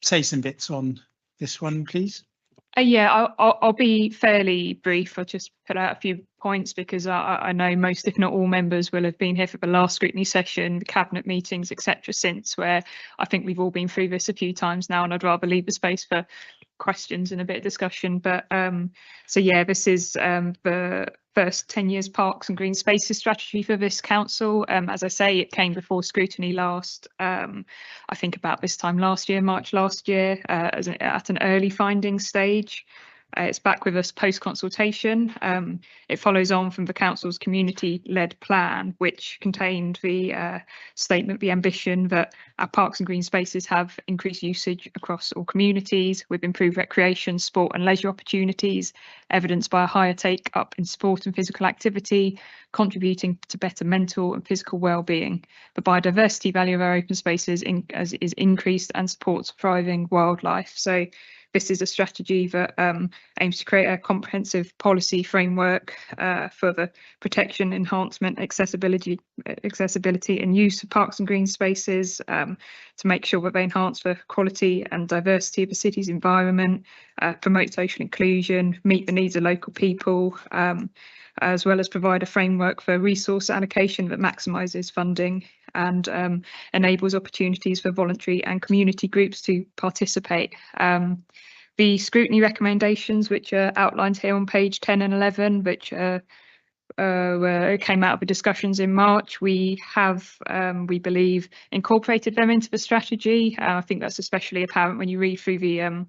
say some bits on this one, please? Yeah, I'll be fairly brief. I'll just put out a few points because I know most, if not all, members will have been here for the last scrutiny session, the cabinet meetings, etc. since, where I think we've all been through this a few times now, and I'd rather leave the space for questions and a bit of discussion. But so yeah, this is the first 10 years parks and green spaces strategy for this council. As I say, it came before scrutiny last, I think about this time last year, March last year, at an early findings stage. It's back with us post-consultation. It follows on from the council's community-led plan, which contained the statement, the ambition that our parks and green spaces have increased usage across all communities with improved recreation, sport and leisure opportunities, evidenced by a higher take-up in sport and physical activity, contributing to better mental and physical well-being. The biodiversity value of our open spaces is increased and supports thriving wildlife. So this is a strategy that aims to create a comprehensive policy framework for the protection, enhancement, accessibility and use of parks and green spaces, to make sure that they enhance the quality and diversity of the city's environment, promote social inclusion, meet the needs of local people, as well as provide a framework for resource allocation that maximises funding and enables opportunities for voluntary and community groups to participate. The scrutiny recommendations, which are outlined here on page 10 and 11, which came out of the discussions in March, we have, we believe, incorporated them into the strategy. I think that's especially apparent when you read through the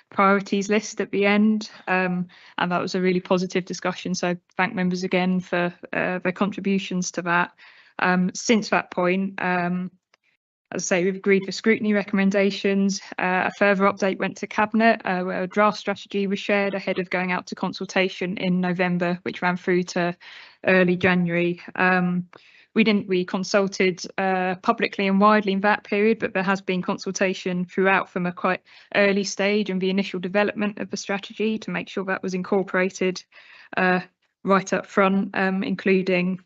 priorities list at the end, and that was a really positive discussion. So thank members again for their contributions to that. Since that point, as I say, we've agreed for scrutiny recommendations. A further update went to Cabinet, where a draft strategy was shared ahead of going out to consultation in November, which ran through to early January. We consulted publicly and widely in that period, but there has been consultation throughout from a quite early stage and the initial development of the strategy to make sure that was incorporated right up front, including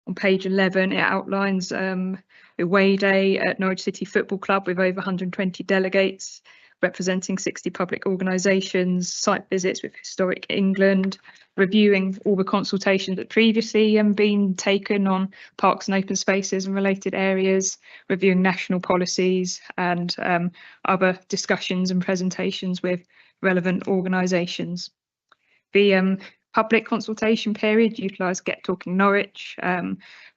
on page 11, it outlines a away day at Norwich City Football Club with over 120 delegates representing 60 public organisations, site visits with Historic England, reviewing all the consultations that previously been taken on parks and open spaces and related areas, reviewing national policies and other discussions and presentations with relevant organisations. The public consultation period utilised Get Talking Norwich,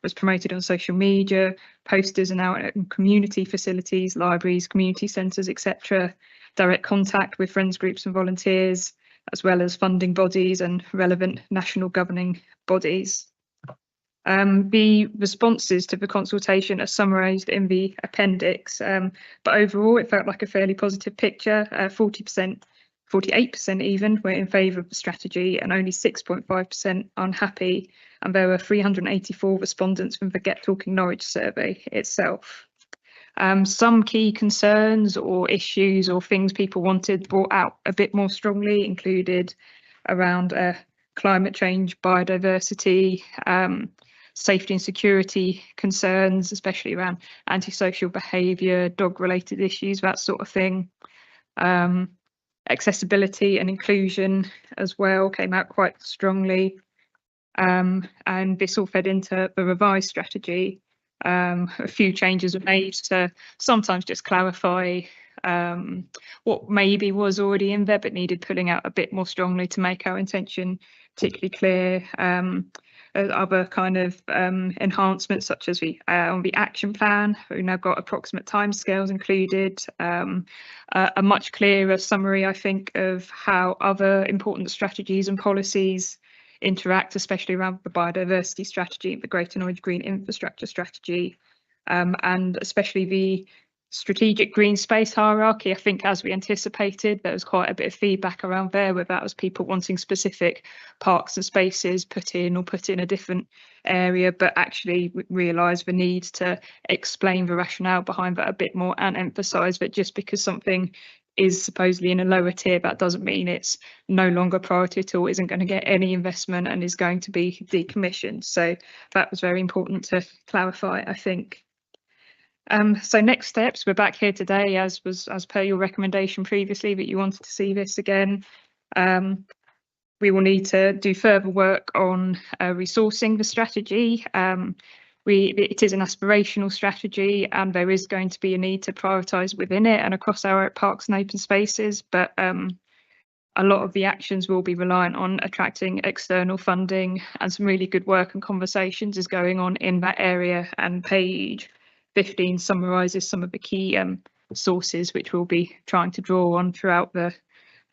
was promoted on social media, posters and out in community facilities, libraries, community centres, etc. Direct contact with friends groups and volunteers, as well as funding bodies and relevant national governing bodies. The responses to the consultation are summarised in the appendix, but overall it felt like a fairly positive picture. 48% even were in favour of the strategy and only 6.5% unhappy, and there were 384 respondents from the Get Talking Norwich survey itself. Some key concerns or issues or things people wanted brought out a bit more strongly included around climate change, biodiversity, safety and security concerns, especially around antisocial behaviour, dog-related issues, that sort of thing. Accessibility and inclusion as well came out quite strongly, and this all fed into the revised strategy. A few changes were made to sometimes just clarify what maybe was already in there but needed pulling out a bit more strongly to make our intention particularly clear. Other kind of enhancements, such as on the action plan, we've now got approximate timescales included, a much clearer summary, I think, of how other important strategies and policies interact, especially around the biodiversity strategy, the Greater Norwich Green Infrastructure Strategy, and especially the strategic green space hierarchy. I think, as we anticipated, there was quite a bit of feedback around there, where that was people wanting specific parks and spaces put in a different area, but actually realised the need to explain the rationale behind that a bit more and emphasise that just because something is supposedly in a lower tier, that doesn't mean it's no longer a priority at all, isn't going to get any investment and is going to be decommissioned. So that was very important to clarify, I think. So next steps, we're back here today as per your recommendation previously, but you wanted to see this again. We will need to do further work on resourcing the strategy. It is an aspirational strategy, and there is going to be a need to prioritise within it and across our parks and open spaces, but a lot of the actions will be reliant on attracting external funding, and some really good work and conversations is going on in that area. And page 15 summarises some of the key sources which we'll be trying to draw on throughout the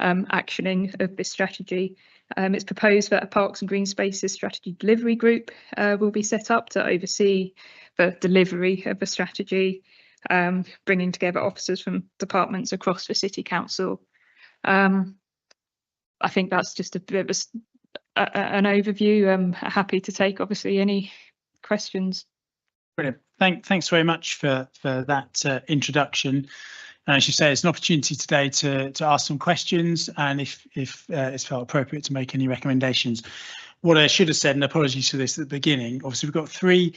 actioning of this strategy. It's proposed that a Parks and Green Spaces Strategy Delivery Group will be set up to oversee the delivery of the strategy, bringing together officers from departments across the City Council. I think that's just a bit of an overview. I'm happy to take, obviously, any questions. Brilliant. Thanks very much for that introduction. And as you say, it's an opportunity today to ask some questions, and if it's felt appropriate, to make any recommendations. What I should have said, and apologies for this at the beginning, obviously we've got 3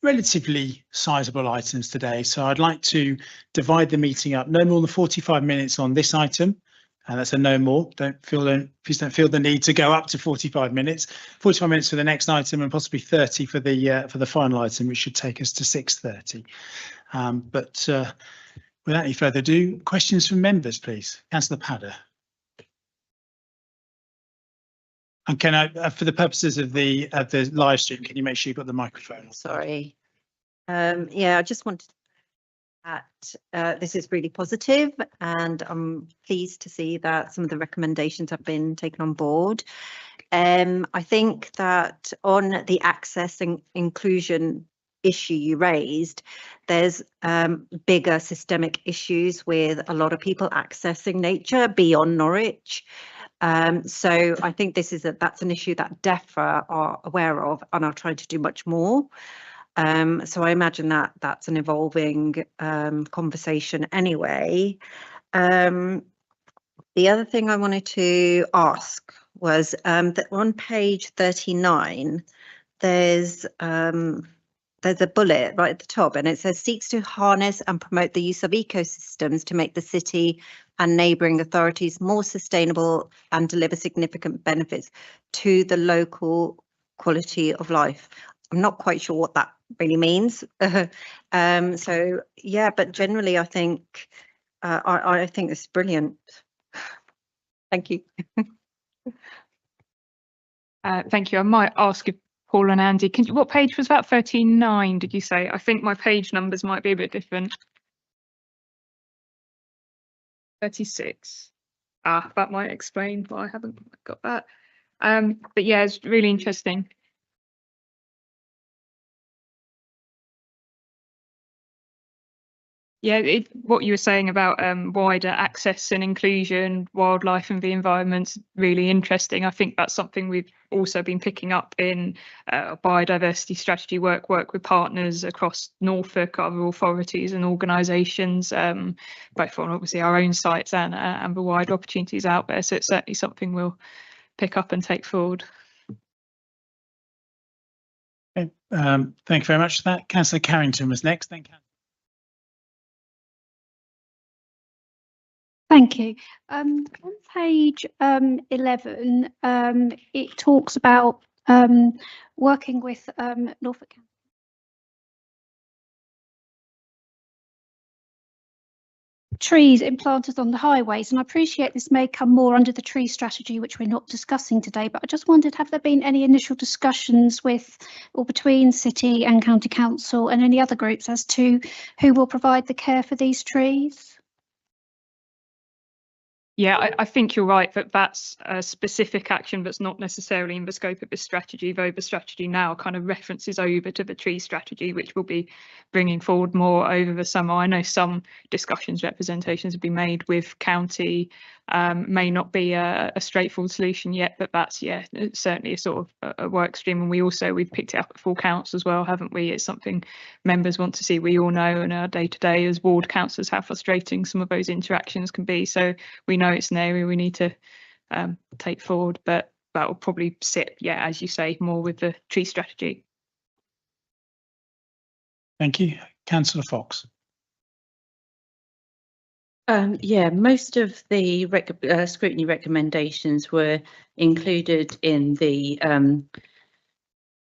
relatively sizable items today, so I'd like to divide the meeting up. No more than 45 minutes on this item, and that's a no more. Please don't feel the need to go up to 45 minutes. 45 minutes for the next item, and possibly 30 for the final item, which should take us to 6:30. Without any further ado, questions from members, please. Councillor Padder. And can I, for the purposes of the live stream, can you make sure you've got the microphone? Sorry. Yeah, I just wanted that this is really positive, and I'm pleased to see that some of the recommendations have been taken on board. I think that on the access and inclusion issue you raised, there's bigger systemic issues with a lot of people accessing nature beyond Norwich. So I think that's an issue that DEFRA are aware of and are trying to do much more. So I imagine that that's an evolving conversation anyway. The other thing I wanted to ask was that on page 39, there's a bullet right at the top, and it says seeks to harness and promote the use of ecosystems to make the city and neighbouring authorities more sustainable and deliver significant benefits to the local quality of life. I'm not quite sure what that really means. So yeah, but generally I think I think it's brilliant. Thank you. Thank you. I might ask if Paul and Andy, what page was that? 39, did you say? I think my page numbers might be a bit different. 36. That might explain why I haven't got that. But yeah, it's really interesting. Yeah, what you were saying about wider access and inclusion, wildlife and the environment's really interesting. I think that's something we've also been picking up in biodiversity strategy work with partners across Norfolk, other authorities and organisations, both on obviously our own sites and the wider opportunities out there. So it's certainly something we'll pick up and take forward. Okay, thank you very much for that. Councillor Carrington was next. Thank you. Thank you. On page 11, it talks about working with Norfolk County. Trees implanted on the highways, and I appreciate this may come more under the tree strategy, which we're not discussing today, but I just wondered, have there been any initial discussions with or between City and County Council and any other groups as to who will provide the care for these trees? Yeah, I think you're right that that's a specific action that's not necessarily in the scope of this strategy, though the strategy now kind of references over to the tree strategy, which we'll be bringing forward more over the summer. I know some discussions, representations have been made with county, may not be a straightforward solution yet, but that's, yeah, certainly a sort of a work stream. And we've picked it up at full council as well, haven't we? It's something members want to see. We all know in our day-to-day as ward councillors how frustrating some of those interactions can be. So we know it's an area we need to take forward, but that will probably sit, yeah, as you say, more with the tree strategy. Thank you. Councillor Fox. Yeah, most of the scrutiny recommendations were included in the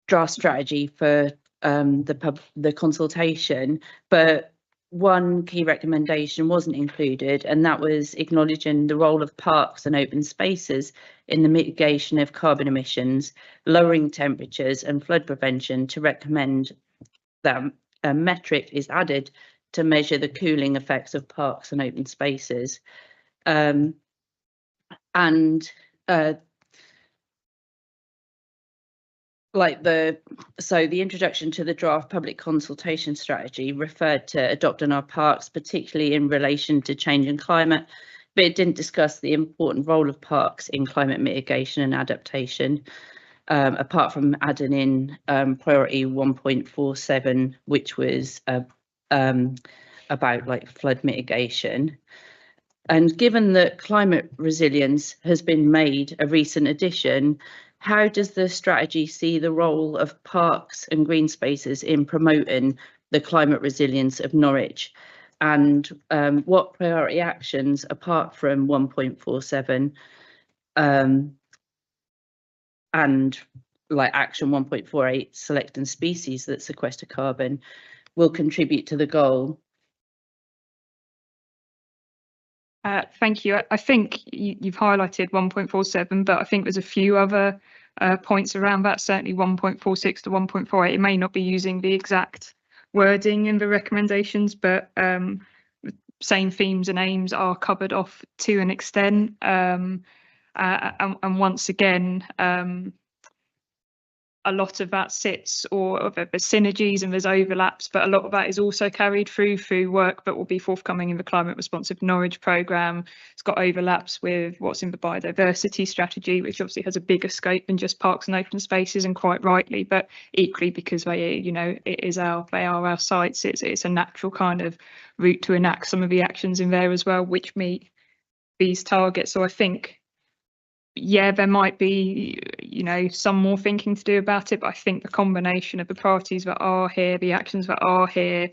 draft strategy for the consultation, but one key recommendation wasn't included, and that was acknowledging the role of parks and open spaces in the mitigation of carbon emissions, lowering temperatures and flood prevention, to recommend that a metric is added to measure the cooling effects of parks and open spaces. So the introduction to the draft public consultation strategy referred to adopting our parks, particularly in relation to changing climate, but it didn't discuss the important role of parks in climate mitigation and adaptation, apart from adding in priority 1.47, which was about like flood mitigation. And given that climate resilience has been made a recent addition, how does the strategy see the role of parks and green spaces in promoting the climate resilience of Norwich? And what priority actions, apart from 1.47 and like action 1.48, selecting species that sequester carbon, will contribute to the goal? Thank you. I think you've highlighted 1.47, but I think there's a few other points around that, certainly 1.46 to 1.48. It may not be using the exact wording in the recommendations, but same themes and aims are covered off to an extent. And once again, a lot of that sits, or there's synergies and there's overlaps, but a lot of that is also carried through work that will be forthcoming in the climate responsive Norwich programme. It's got overlaps with what's in the biodiversity strategy, which obviously has a bigger scope than just parks and open spaces, and quite rightly, but equally because they, you know, they are our sites. It's a natural kind of route to enact some of the actions in there as well, which meet these targets. So I think, yeah, there might be, you know, some more thinking to do about it, but I think the combination of the priorities that are here, the actions that are here,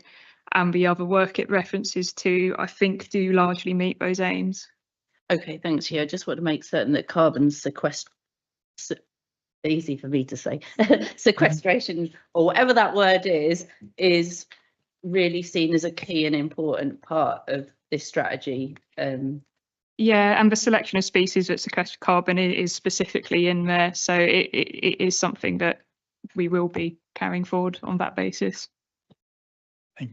and the other work it references to, I think do largely meet those aims. Okay, thanks. Yeah, I just want to make certain that carbon easy for me to say, sequestration, or whatever that word is really seen as a key and important part of this strategy. Yeah, and the selection of species that sequester carbon is specifically in there, so it is something that we will be carrying forward on that basis. Thank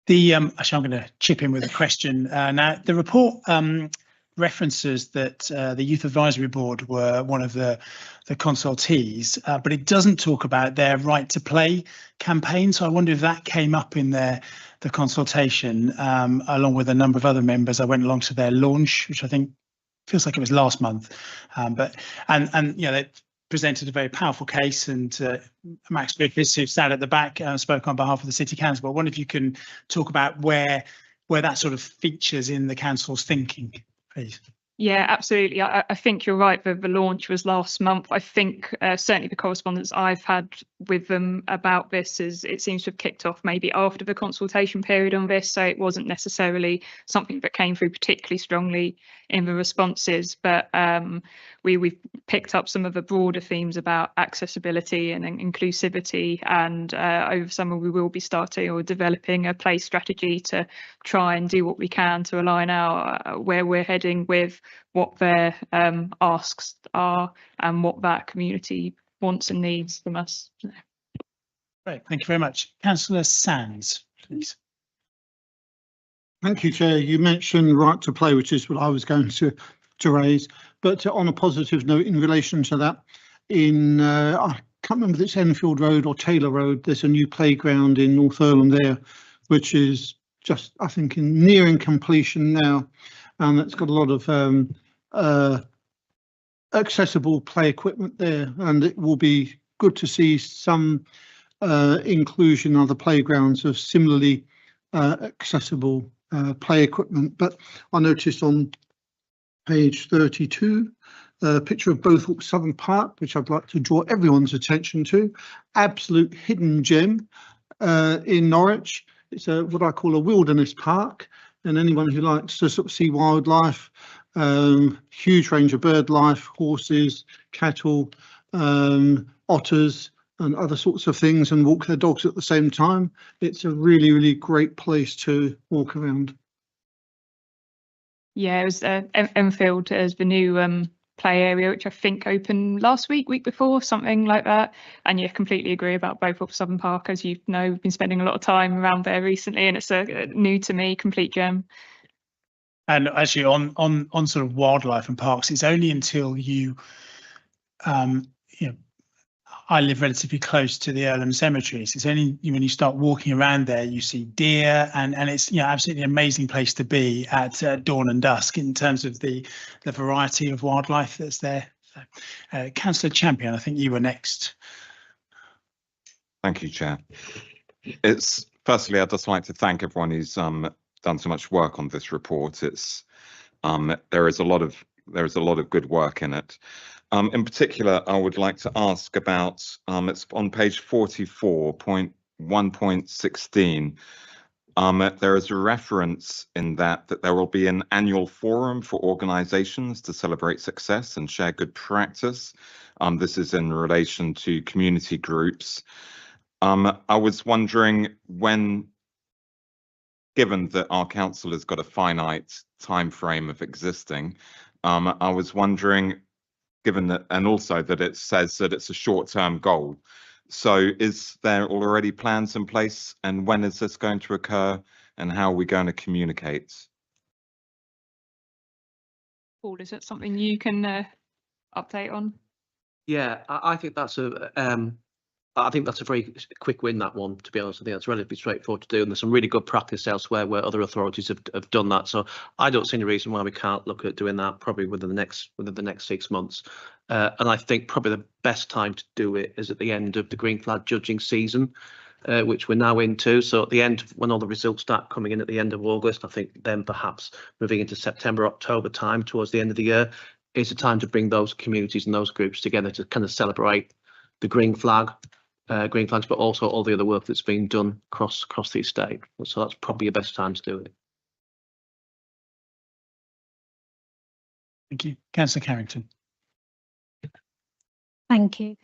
you. Actually, I'm going to chip in with a question. Now, the report references that the Youth Advisory Board were one of the consultees, but it doesn't talk about their Right to Play campaign. So I wonder if that came up in the consultation, along with a number of other members. I went along to their launch, which I think feels like it was last month, but you know, they presented a very powerful case, and Max Griffiths, who sat at the back, spoke on behalf of the City Council. But I wonder if you can talk about where that sort of features in the council's thinking, please. Yeah, absolutely. I think you're right. The launch was last month. I think certainly the correspondence I've had with them about this is it seems to have kicked off maybe after the consultation period on this. So it wasn't necessarily something that came through particularly strongly in the responses. But we've picked up some of the broader themes about accessibility and inclusivity. And over summer, we will be starting or developing a play strategy to try and do what we can to align our where we're heading with what their asks are and what that community wants and needs from us. Great, thank you very much. Councillor Sands, please. Thank you, Chair. You mentioned Right to Play, which is what I was going to raise, but on a positive note in relation to that, in I can't remember if it's Enfield Road or Taylor Road, there's a new playground in North Earlham there, which is just, I think, nearing completion now, and it's got a lot of accessible play equipment there, and it will be good to see some inclusion in other playgrounds of similarly accessible play equipment. But I noticed on page 32 a picture of Bothorpe Southern Park, which I'd like to draw everyone's attention to. Absolute hidden gem in Norwich. It's what I call a wilderness park, and anyone who likes to sort of see wildlife, huge range of bird life, horses, cattle, otters and other sorts of things, and walk their dogs at the same time. It's a really, really great place to walk around. Yeah, it was Enfield as the new play area, which I think opened last week before, something like that. And yeah, completely agree about both of Southern Park. As you know, we've been spending a lot of time around there recently, and it's a new to me, complete gem. And actually, on sort of wildlife and parks, it's only until you know, I live relatively close to the Earlham cemeteries. It's only when you start walking around there, you see deer, and it's, you know, absolutely amazing place to be at dawn and dusk in terms of the variety of wildlife that's there. So, Councillor Champion, I think you were next. Thank you, Chair. It's firstly, I'd just like to thank everyone who's done so much work on this report. It's there is a lot of good work in it. In particular, I would like to ask about it's on page 44.1.16. There is a reference in that there will be an annual forum for organisations to celebrate success and share good practice. This is in relation to community groups. I was wondering when, given that our council has got a finite time frame of existing, I was wondering, given that, and also that it says that it's a short-term goal. So is there already plans in place, and when is this going to occur, and how are we going to communicate? Paul, is that something you can update on? Yeah, I think that's a very quick win, that one, to be honest. I think that's relatively straightforward to do, and there's some really good practice elsewhere where other authorities have done that. So I don't see any reason why we can't look at doing that probably within the next 6 months. And I think probably the best time to do it is at the end of the green flag judging season, which we're now into. So at the end, when all the results start coming in at the end of August, I think then perhaps moving into September, October time towards the end of the year is the time to bring those communities and those groups together to kind of celebrate the green flags, but also all the other work that's been done across the estate. So that's probably the best time to do it. Thank you. Councillor Carrington. Thank you.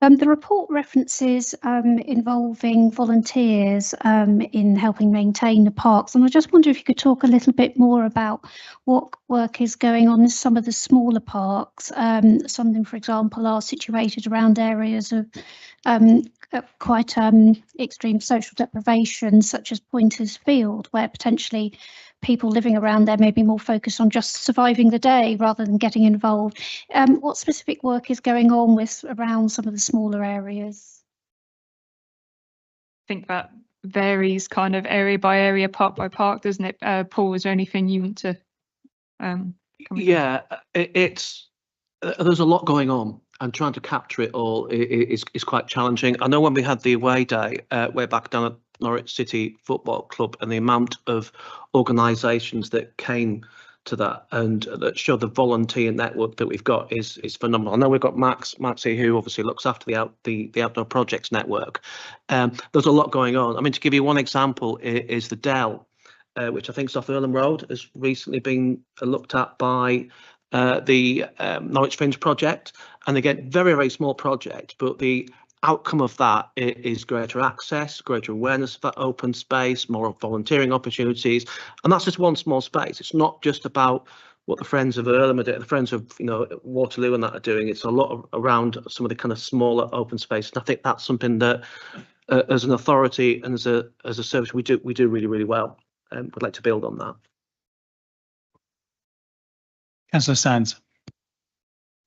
The report references involving volunteers in helping maintain the parks, and I just wonder if you could talk a little bit more about what work is going on in some of the smaller parks. Some of them, for example, are situated around areas of quite extreme social deprivation, such as Pointers Field, where potentially people living around there may be more focused on just surviving the day rather than getting involved. What specific work is going on around some of the smaller areas? I think that varies kind of area by area, park by park, doesn't it? Paul, is there anything you want to Yeah, there's a lot going on, and trying to capture it all is quite challenging. I know when we had the away day way back down at Norwich City Football Club, and the amount of organisations that came to that and that show the volunteer network that we've got is phenomenal. I know we've got Max here, who obviously looks after the outdoor projects network. There's a lot going on. I mean, to give you one example, is the Dell, which I think is off Earlham Road, has recently been looked at by the Norwich Fringe project, and again, very, very small project, but the outcome of that is greater access, greater awareness of that open space, more volunteering opportunities, and that's just one small space. It's not just about what the Friends of Earlham are doing, the Friends of Waterloo and that are doing. It's a lot around some of the kind of smaller open space, and I think that's something that, as an authority and as a service, we do really, really well. We'd like to build on that. Councillor Sands.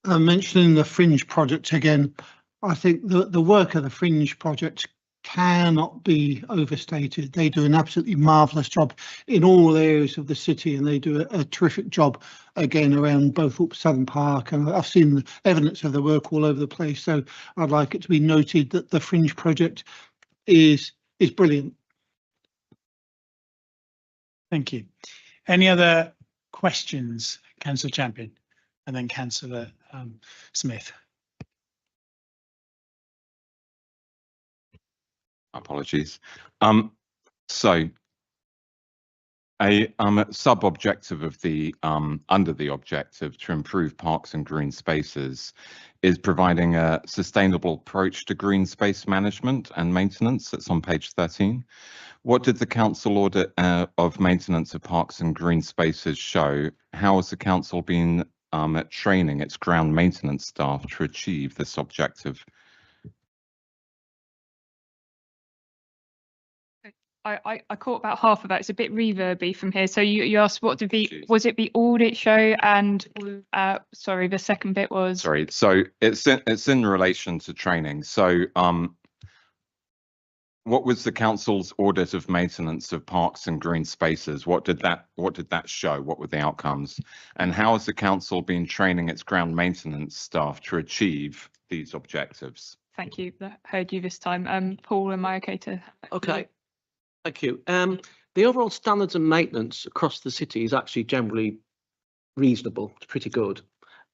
Mentioning the Fringe project again, I think the work of the Fringe project cannot be overstated. They do an absolutely marvellous job in all areas of the city, and they do a terrific job again around both up Southern Park, and I've seen evidence of their work all over the place. So I'd like it to be noted that the Fringe project is brilliant. Thank you. Any other questions, Councillor Champion, and then Councillor Smith? Apologies. So A sub-objective of the under the objective to improve parks and green spaces is providing a sustainable approach to green space management and maintenance. It's on page 13. What did the council audit of maintenance of parks and green spaces show? How has the council been training its ground maintenance staff to achieve this objective? I caught about half of that. It's a bit reverby from here. So you asked what did was it the audit show, and sorry, the second bit was sorry. So it's in relation to training. So what was the council's audit of maintenance of parks and green spaces? What did that show? What were the outcomes? And how has the council been training its ground maintenance staff to achieve these objectives? Thank you. I heard you this time. Paul, am I okay to? Okay. Thank you. The overall standards and maintenance across the city is actually generally reasonable. It's pretty good.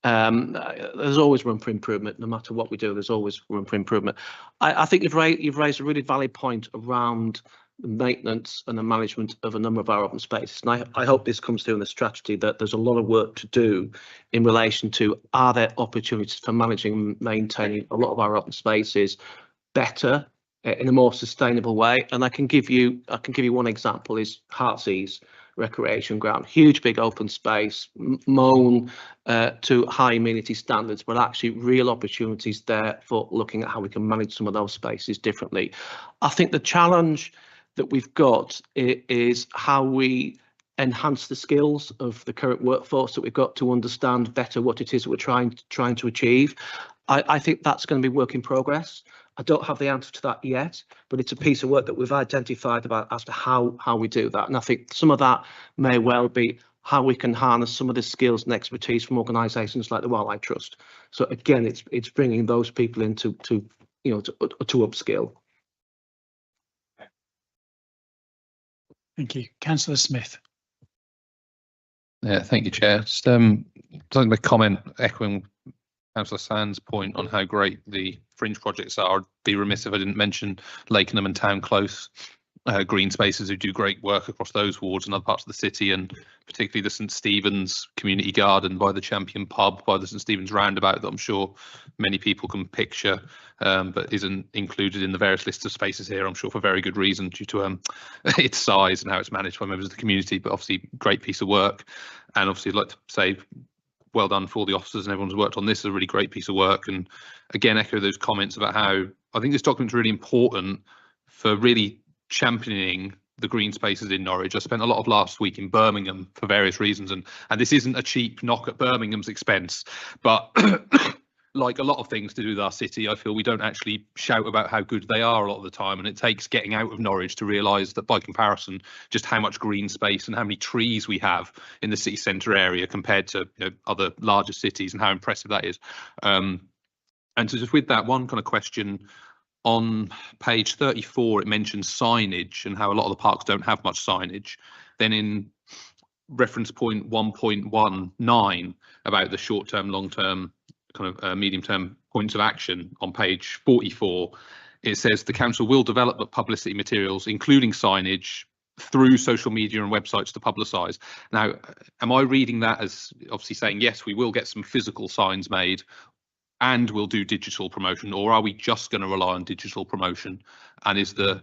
There's always room for improvement. No matter what we do, there's always room for improvement. I think you've raised a really valid point around the maintenance and the management of a number of our open spaces. And I hope this comes through in the strategy, that there's a lot of work to do in relation to, are there opportunities for managing and maintaining a lot of our open spaces better, in a more sustainable way. And I can give you one example, is Heartsease recreation ground, huge big open space, mown to high amenity standards, but actually real opportunities there for looking at how we can manage some of those spaces differently. I think the challenge that we've got is how we enhance the skills of the current workforce that we've got to understand better what it is that we're trying to achieve. I think that's going to be work in progress. I don't have the answer to that yet, but it's a piece of work that we've identified about as to how we do that. And I think some of that may well be how we can harness some of the skills and expertise from organisations like the Wildlife Trust. So again, it's bringing those people into to upskill. Thank you, Councillor Smith. Yeah, thank you, Chair. Just something to comment, echoing Councillor Sand's point on how great the fringe projects are. I'd be remiss if I didn't mention Lakenham and Town Close green spaces, who do great work across those wards and other parts of the city, and particularly the St Stephen's Community Garden by the Champion Pub, by the St Stephen's Roundabout, that I'm sure many people can picture, but isn't included in the various lists of spaces here, I'm sure for very good reason, due to its size and how it's managed by members of the community. But obviously great piece of work, and obviously I'd like to say well done for all the officers and everyone who's worked on this. Is a really great piece of work. And again, echo those comments about how I think this document's really important for really championing the green spaces in Norwich. I spent a lot of last week in Birmingham for various reasons, and this isn't a cheap knock at Birmingham's expense, but like a lot of things to do with our city, I feel we don't actually shout about how good they are a lot of the time, and it takes getting out of Norwich to realise that, by comparison, just how much green space and how many trees we have in the city centre area compared to other larger cities, and how impressive that is. And so just with that, one kind of question, on page 34, it mentions signage and how a lot of the parks don't have much signage. Then in reference point 1.19 about the short-term, long-term, kind of medium-term points of action on page 44, it says the council will develop the publicity materials, including signage, through social media and websites to publicise. Now, am I reading that as obviously saying, yes, we will get some physical signs made and we'll do digital promotion, or are we just going to rely on digital promotion? And is the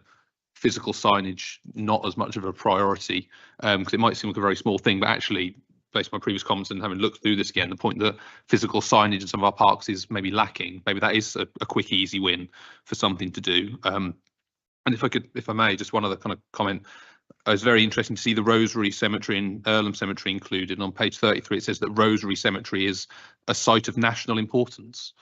physical signage not as much of a priority? Because it might seem like a very small thing, but actually, based on my previous comments and having looked through this again, the point that physical signage in some of our parks is maybe lacking. Maybe that is a quick, easy win for something to do. And if I may, just one other kind of comment. It was very interesting to see the Rosary Cemetery and Earlham Cemetery included. And on page 33, it says that Rosary Cemetery is a site of national importance.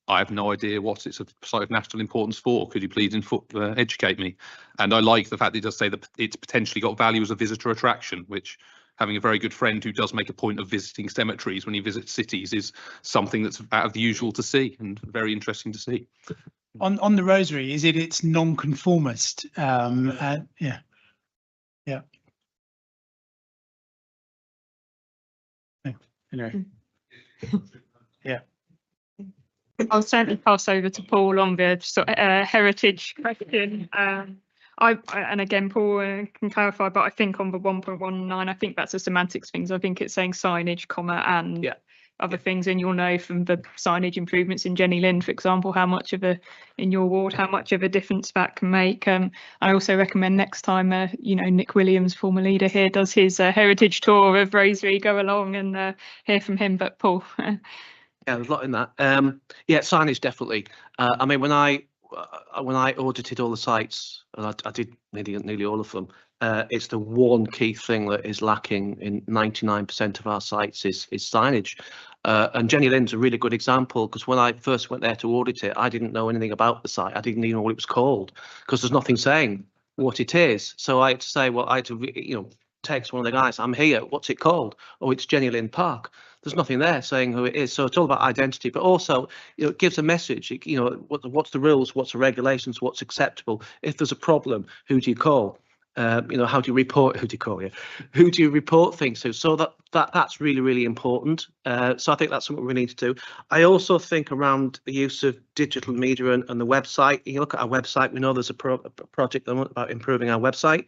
I have no idea what it's a site of national importance for. Could you please educate me? And I like the fact that it does say that it's potentially got value as a visitor attraction, which, having a very good friend who does make a point of visiting cemeteries when he visits cities, is something that's out of the usual to see and very interesting to see. On the Rosary, is it its non-conformist? Yeah. Anyway. Yeah. I'll certainly pass over to Paul on the sort of heritage question. And again, Paul can clarify, but I think on the 1.19, I think that's a semantics things. I think it's saying signage, comma, and other things, and you'll know from the signage improvements in Jenny Lind, for example, how much of in your ward, how much of a difference that can make. I also recommend next time, Nick Williams, former leader here, does his heritage tour of Rosary, go along and hear from him. But Paul. Yeah, there's a lot in that. Signage definitely. I mean, when I audited all the sites, and I did nearly all of them, it's the one key thing that is lacking in 99% of our sites is signage. And Jenny Lind's a really good example, because when I first went there to audit it, I didn't know anything about the site. I didn't even know what it was called, because there's nothing saying what it is. So I had to say, well, I had to, text one of the guys, I'm here, what's it called? Oh, it's Jenny Lind Park. There's nothing there saying who it is. So it's all about identity, but also, it gives a message, what's the rules, what's the regulations, what's acceptable. If there's a problem, who do you call? How do you report? Who do you call you? Who do you report things to? So that's really, really important. So I think that's something we need to do. I also think around the use of digital media and the website. You look at our website. We know there's a project about improving our website.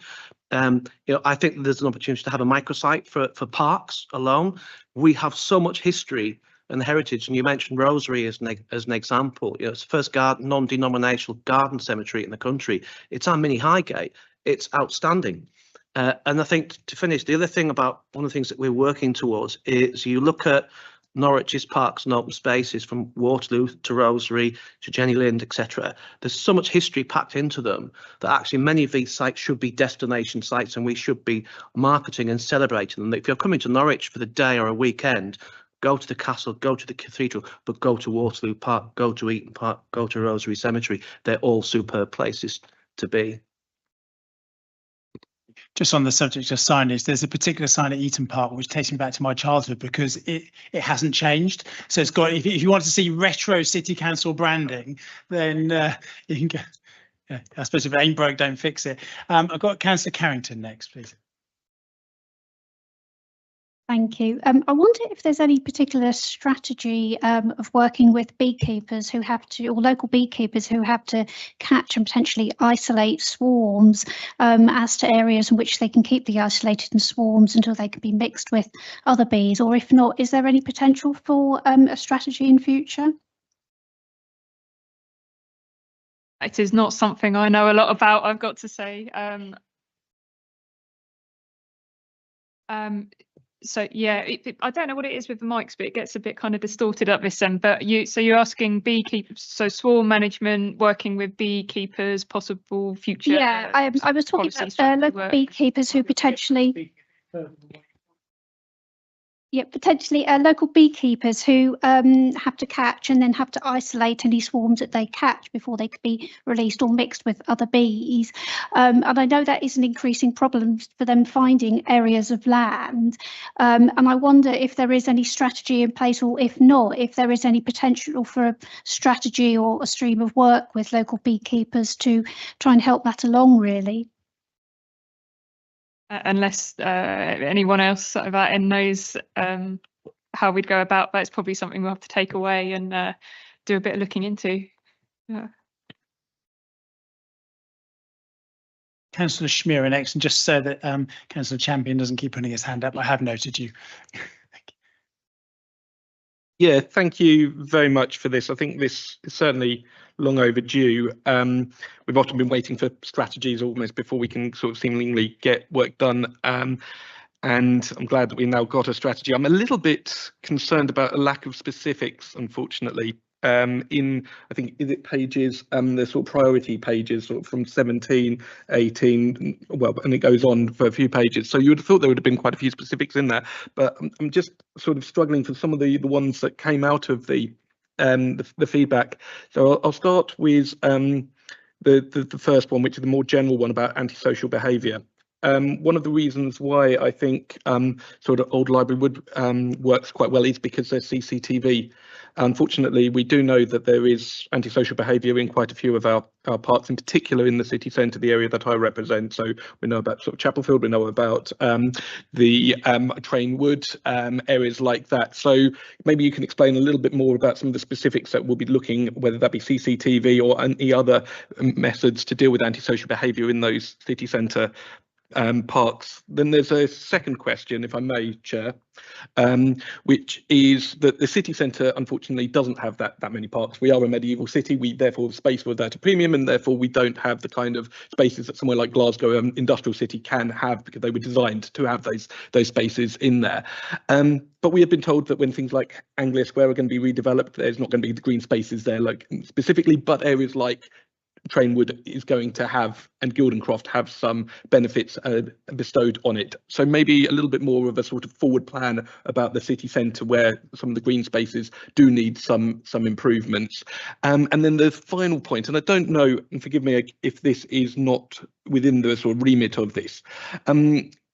I think there's an opportunity to have a microsite for parks alone. We have so much history and heritage, and you mentioned Rosary as an example. It's the first non-denominational garden cemetery in the country. It's our mini Highgate. It's outstanding. And I think, to finish, the other thing about one of the things that we're working towards is, you look at Norwich's parks and open spaces from Waterloo to Rosary to Jenny Lind, etc. There's so much history packed into them that actually many of these sites should be destination sites, and we should be marketing and celebrating them. If you're coming to Norwich for the day or a weekend, go to the castle, go to the cathedral, but go to Waterloo Park, go to Eaton Park, go to Rosary Cemetery. They're all superb places to be. Just on the subject of signage, there's a particular sign at Eaton Park which takes me back to my childhood, because it hasn't changed. So it's got, if you want to see retro city council branding, then you can go. Yeah, I suppose if it ain't broke, don't fix it. I've got Councillor Carrington next, please. Thank you. I wonder if there's any particular strategy of working with beekeepers who have to, or local beekeepers who have to catch and potentially isolate swarms, as to areas in which they can keep the isolated swarms until they can be mixed with other bees, or if not, is there any potential for a strategy in future? It is not something I know a lot about, I've got to say. So yeah, I don't know what it is with the mics, but it gets a bit kind of distorted up this end. But you're asking beekeepers, so swarm management, working with beekeepers, possible future. Yeah, I was talking about local beekeepers who potentially. Yeah, potentially local beekeepers who have to catch and then have to isolate any swarms that they catch before they could be released or mixed with other bees. And I know that is an increasing problem for them finding areas of land. And I wonder if there is any strategy in place, or if not, if there is any potential for a strategy or a stream of work with local beekeepers to try and help that along, really. Unless anyone else at that end knows how we'd go about that, it's probably something we'll have to take away and do a bit of looking into. Yeah. Councillor Schmier next, and just so that Councillor Champion doesn't keep putting his hand up, I have noted you. Yeah, thank you very much for this. I think this is certainly long overdue. We've often been waiting for strategies almost before we can sort of seemingly get work done. And I'm glad that we now got a strategy. I'm a little bit concerned about a lack of specifics, unfortunately. In, I think, is it pages, the sort of priority pages, sort of from 17, 18, well, and it goes on for a few pages. So you would have thought there would have been quite a few specifics in there, but I'm just sort of struggling for some of the ones that came out of the feedback. So I'll start with the first one, which is the more general one about antisocial behaviour. One of the reasons why I think sort of old library wood works quite well is because there's CCTV. Unfortunately, we do know that there is antisocial behaviour in quite a few of our parks, in particular in the city centre, the area that I represent. So we know about sort of Chapelfield, we know about the Train Wood, areas like that. So maybe you can explain a little bit more about some of the specifics that we'll be looking, whether that be CCTV or any other methods to deal with antisocial behaviour in those city centre parks. Then there's a second question, if I may, Chair, which is that the city centre unfortunately doesn't have that many parks. We are a medieval city, we therefore the space was at a premium, and therefore we don't have the kind of spaces that somewhere like Glasgow, industrial city, can have, because they were designed to have those spaces in there. But we have been told that when things like Anglia Square are going to be redeveloped, there's not going to be the green spaces there, like specifically, but areas like Trainwood is going to have, and Gildencroft have, some benefits bestowed on it. So maybe a little bit more of a sort of forward plan about the city centre, where some of the green spaces do need some improvements. And then the final point, and I don't know, and forgive me if this is not within the sort of remit of this,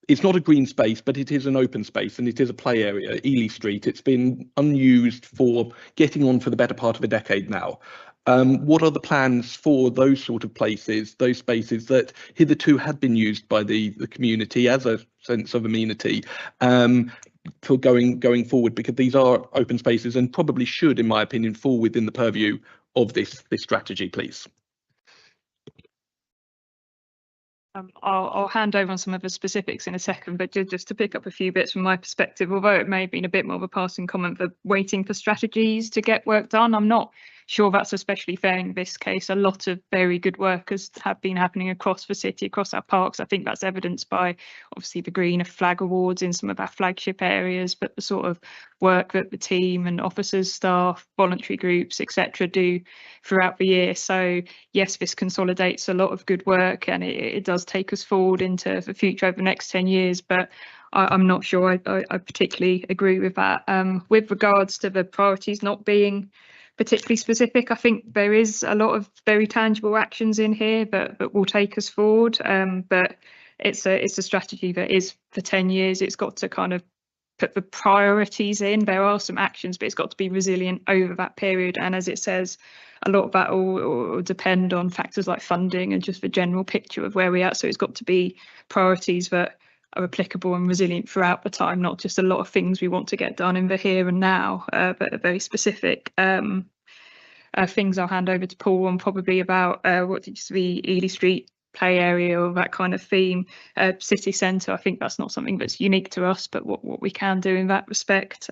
it's not a green space, but it is an open space, and it is a play area, Ely Street. It's been unused for getting on for the better part of a decade now. What are the plans for those sort of places, those spaces that hitherto had been used by the community as a sense of amenity, for going forward? Because these are open spaces and probably should, in my opinion, fall within the purview of this strategy, please. I'll hand over on some of the specifics in a second, but just to pick up a few bits from my perspective, although it may have been a bit more of a passing comment for waiting for strategies to get work done, I'm not sure that's especially fair in this case. A lot of very good work have been happening across the city, across our parks. I think that's evidenced by obviously the Green Flag Awards in some of our flagship areas, but the sort of work that the team and officers, staff, voluntary groups, etc. do throughout the year. So yes, this consolidates a lot of good work, and it does take us forward into the future over the next 10 years, but I'm not sure I particularly agree with that. With regards to the priorities not being particularly specific, I think there is a lot of very tangible actions in here that will take us forward. But it's a strategy that is for 10 years. It's got to kind of put the priorities in. There are some actions, but it's got to be resilient over that period. And as it says, a lot of that will depend on factors like funding and just the general picture of where we're at. So it's got to be priorities that are applicable and resilient throughout the time, not just a lot of things we want to get done in the here and now, but are very specific. Things I'll hand over to Paul on, probably about what did you see, Ely Street play area or that kind of theme. City centre, I think that's not something that's unique to us, but what we can do in that respect.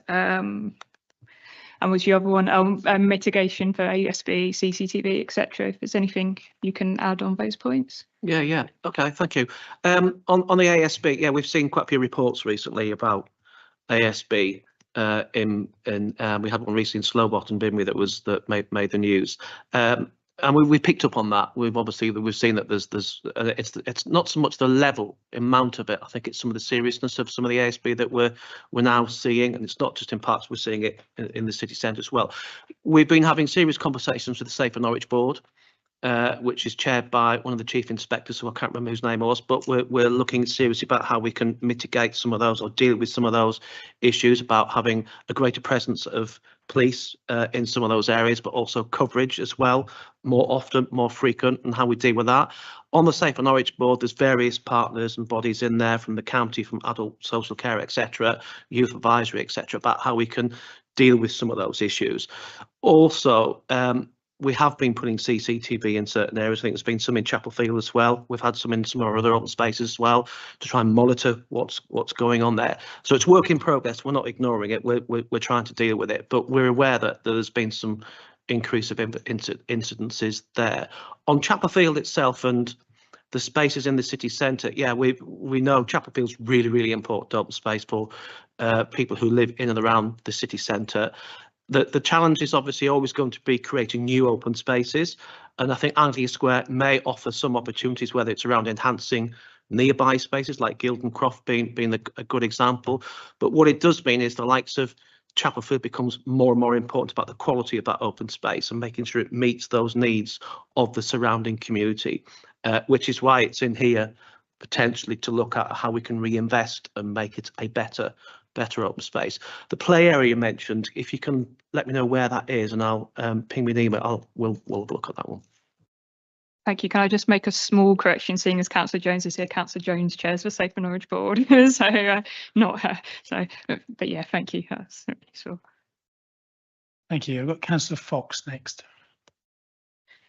And was the other one mitigation for ASB, CCTV, etc. If there's anything you can add on those points. Yeah. Okay, thank you. On the ASB, yeah, we've seen quite a few reports recently about ASB. We had one recently in Slowbottom, didn't we? That made the news. And we picked up on that. We've seen that it's not so much the level amount of it. I think it's some of the seriousness of some of the ASB that we're now seeing, and it's not just in parks. We're seeing it in the city centre as well. We've been having serious conversations with the Safer Norwich board, which is chaired by one of the chief inspectors, who I can't remember whose name was, but we're looking seriously about how we can mitigate some of those or deal with some of those issues, about having a greater presence of police in some of those areas, but also coverage as well, more often, more frequent, and how we deal with that. On the Safer Norwich board, there's various partners and bodies in there from the county, from adult social care, etc., youth advisory, etc., about how we can deal with some of those issues. Also, we have been putting CCTV in certain areas. I think there's been some in Chapelfield as well. We've had some in some of our other open spaces as well, to try and monitor what's going on there. So it's work in progress. We're not ignoring it. We're trying to deal with it, but we're aware that there's been some increase of incidences there. On Chapelfield itself and the spaces in the city centre, yeah, we know Chapelfield's really important open space for people who live in and around the city centre. The challenge is obviously always going to be creating new open spaces, and I think Anglia Square may offer some opportunities, whether it's around enhancing nearby spaces like Gildencroft being a good example. But what it does mean is the likes of Chapelfield becomes more and more important about the quality of that open space and making sure it meets those needs of the surrounding community, which is why it's in here potentially to look at how we can reinvest and make it a better better open space. The play area you mentioned, if you can let me know where that is, and I'll ping me an email. We'll look at that one. Thank you. Can I just make a small correction, seeing as Councillor Jones is here? Councillor Jones chairs the Safer Norwich Board, so not her. So, but yeah, thank you. That's sure. Thank you. I've got Councillor Fox next.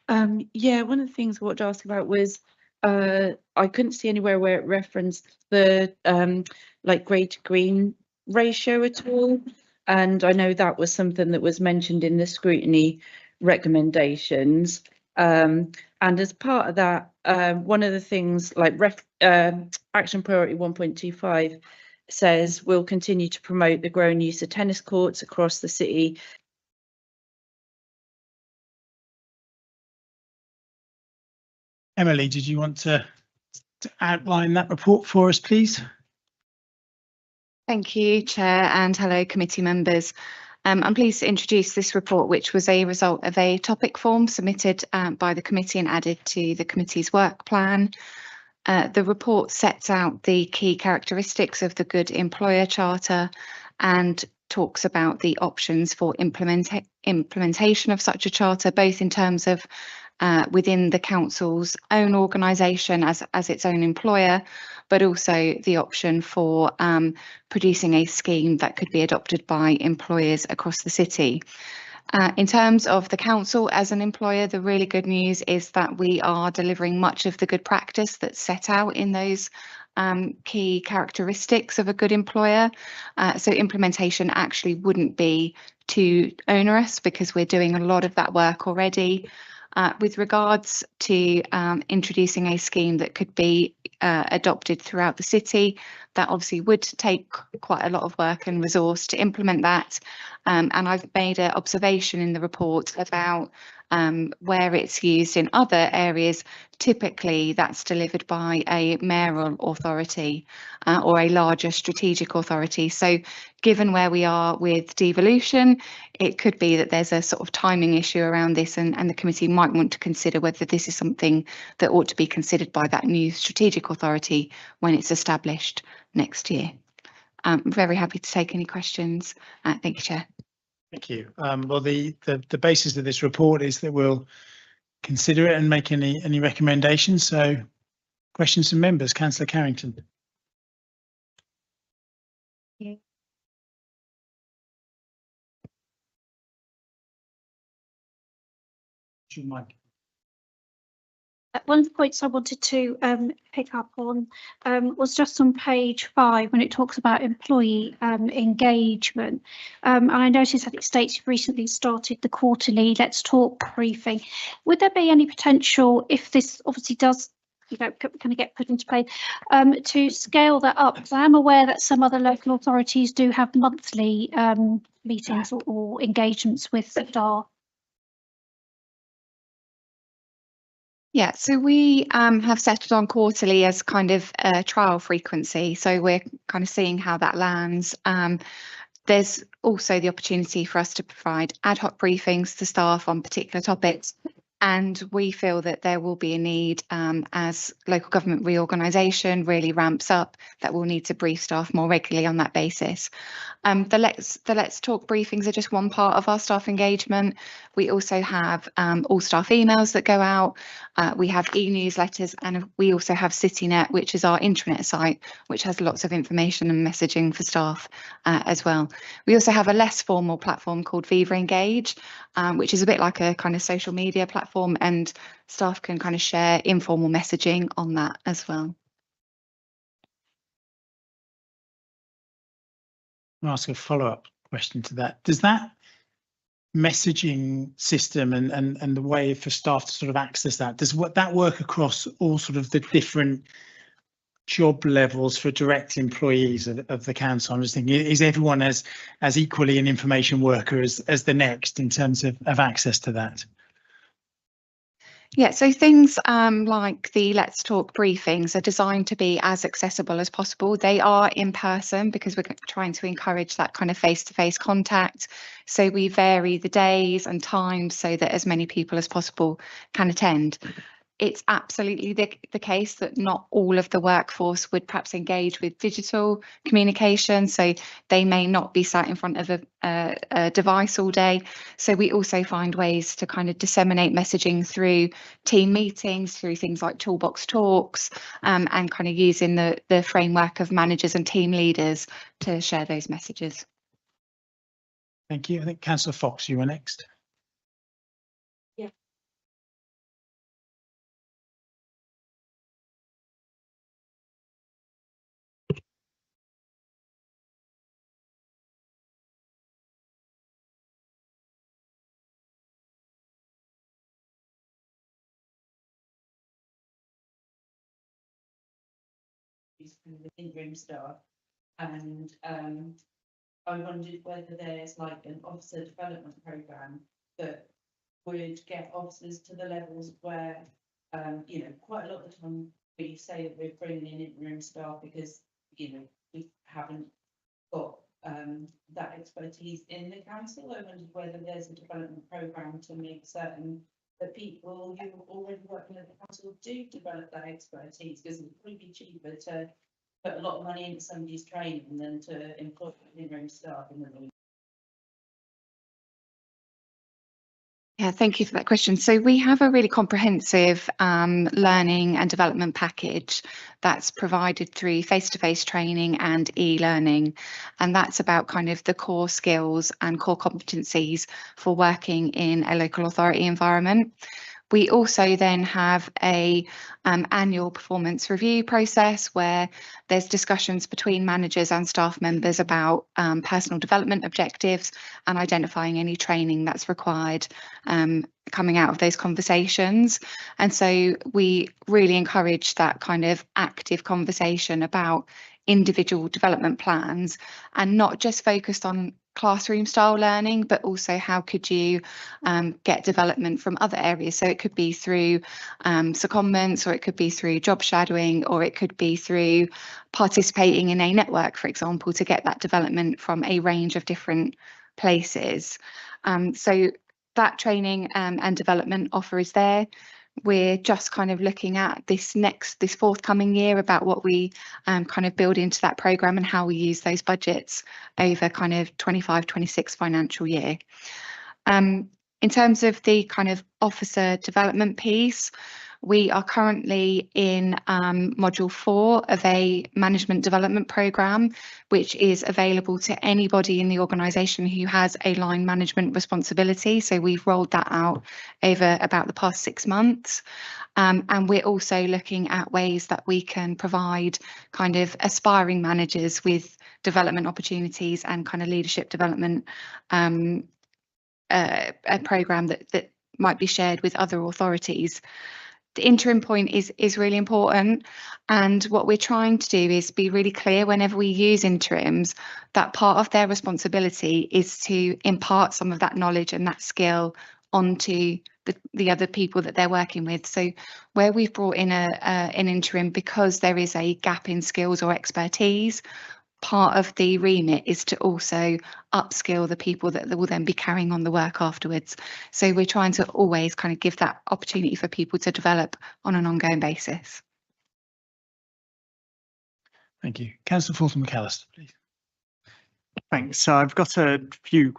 Yeah, one of the things I wanted to ask about was I couldn't see anywhere where it referenced the like grey to green ratio at all, and I know that was something that was mentioned in the scrutiny recommendations. And as part of that, one of the things like action priority 1.25 says we'll continue to promote the growing use of tennis courts across the city. Emily, did you want to outline that report for us, please? Thank you, Chair, and hello, committee members. I'm pleased to introduce this report, which was a result of a topic form submitted by the committee and added to the committee's work plan. The report sets out the key characteristics of the Good Employer Charter and talks about the options for implementation of such a charter, both in terms of within the council's own organisation as its own employer, but also the option for producing a scheme that could be adopted by employers across the city. In terms of the council as an employer, the really good news is that we are delivering much of the good practice that's set out in those key characteristics of a good employer. So implementation actually wouldn't be too onerous because we're doing a lot of that work already. With regards to introducing a scheme that could be adopted throughout the city, that obviously would take quite a lot of work and resource to implement that. And I've made an observation in the report about where it's used in other areas. Typically, that's delivered by a mayoral authority or a larger strategic authority. So given where we are with devolution, it could be that there's a sort of timing issue around this, and the committee might want to consider whether this is something that ought to be considered by that new strategic authority when it's established next year. I'm very happy to take any questions. Thank you, Chair. Thank you. Well, the basis of this report is that we'll consider it and make any recommendations. So questions from members. Councillor Carrington. Yeah. One of the points I wanted to pick up on was just on page 5 when it talks about employee engagement. And I noticed that it states you've recently started the quarterly Let's Talk briefing. Would there be any potential, if this obviously does, kind of get put into play, to scale that up? Because I am aware that some other local authorities do have monthly meetings or engagements with staff. Yeah, so we have settled on quarterly as kind of a trial frequency. So we're kind of seeing how that lands. There's also the opportunity for us to provide ad hoc briefings to staff on particular topics. And we feel that there will be a need as local government reorganisation really ramps up, that we'll need to brief staff more regularly on that basis. The Let's Talk briefings are just one part of our staff engagement. We also have all staff emails that go out. We have e-newsletters, and we also have CityNet, which is our intranet site, which has lots of information and messaging for staff as well. We also have a less formal platform called Viva Engage, which is a bit like a kind of social media platform, and staff can kind of share informal messaging on that as well. I'll ask a follow-up question to that. Does that messaging system and the way for staff to sort of access that, does that work across all sort of the different job levels for direct employees of the council? I'm just thinking, is everyone as equally an information worker as the next in terms of access to that? Yeah, so things like the Let's Talk briefings are designed to be as accessible as possible. They are in person because we're trying to encourage that kind of face-to-face contact. So we vary the days and times so that as many people as possible can attend. it's absolutely the case that not all of the workforce would perhaps engage with digital communication, so they may not be sat in front of a device all day. So we also find ways to kind of disseminate messaging through team meetings, through things like toolbox talks, and kind of using the framework of managers and team leaders to share those messages. Thank you. I think Councillor Fox, you were next. The interim staff, and I wondered whether there's like an officer development programme that would get officers to the levels where, you know, quite a lot of the time we say that we're bringing in interim staff because, you know, we haven't got that expertise in the council. I wondered whether there's a development programme to make certain that people who are already working at the council do develop that expertise, because it would probably be cheaper to put a lot of money into somebody's training than to employ interim staff in the room. Yeah, thank you for that question. So we have a really comprehensive learning and development package that's provided through face-to-face training and e-learning. And that's about kind of the core skills and core competencies for working in a local authority environment. We also then have a annual performance review process where there's discussions between managers and staff members about personal development objectives and identifying any training that's required coming out of those conversations. And so we really encourage that kind of active conversation about individual development plans, and not just focused on classroom style learning, but also how could you get development from other areas. So it could be through secondments, or it could be through job shadowing, or it could be through participating in a network, for example, to get that development from a range of different places. So that training and development offer is there. We're just kind of looking at this forthcoming year about what we kind of build into that programme and how we use those budgets over kind of 25-26 financial year. In terms of the kind of officer development piece, we are currently in module 4 of a management development programme, which is available to anybody in the organisation who has a line management responsibility. So we've rolled that out over about the past 6 months. And we're also looking at ways that we can provide kind of aspiring managers with development opportunities and kind of leadership development, a programme that might be shared with other authorities. The interim point is really important, and what we're trying to do is be really clear whenever we use interims that part of their responsibility is to impart some of that knowledge and that skill onto the other people that they're working with. So where we've brought in an interim because there is a gap in skills or expertise, part of the remit is to also upskill the people that will then be carrying on the work afterwards. So we're trying to always kind of give that opportunity for people to develop on an ongoing basis. Thank you. Councillor Fulton McAllister, please. Thanks. So I've got a few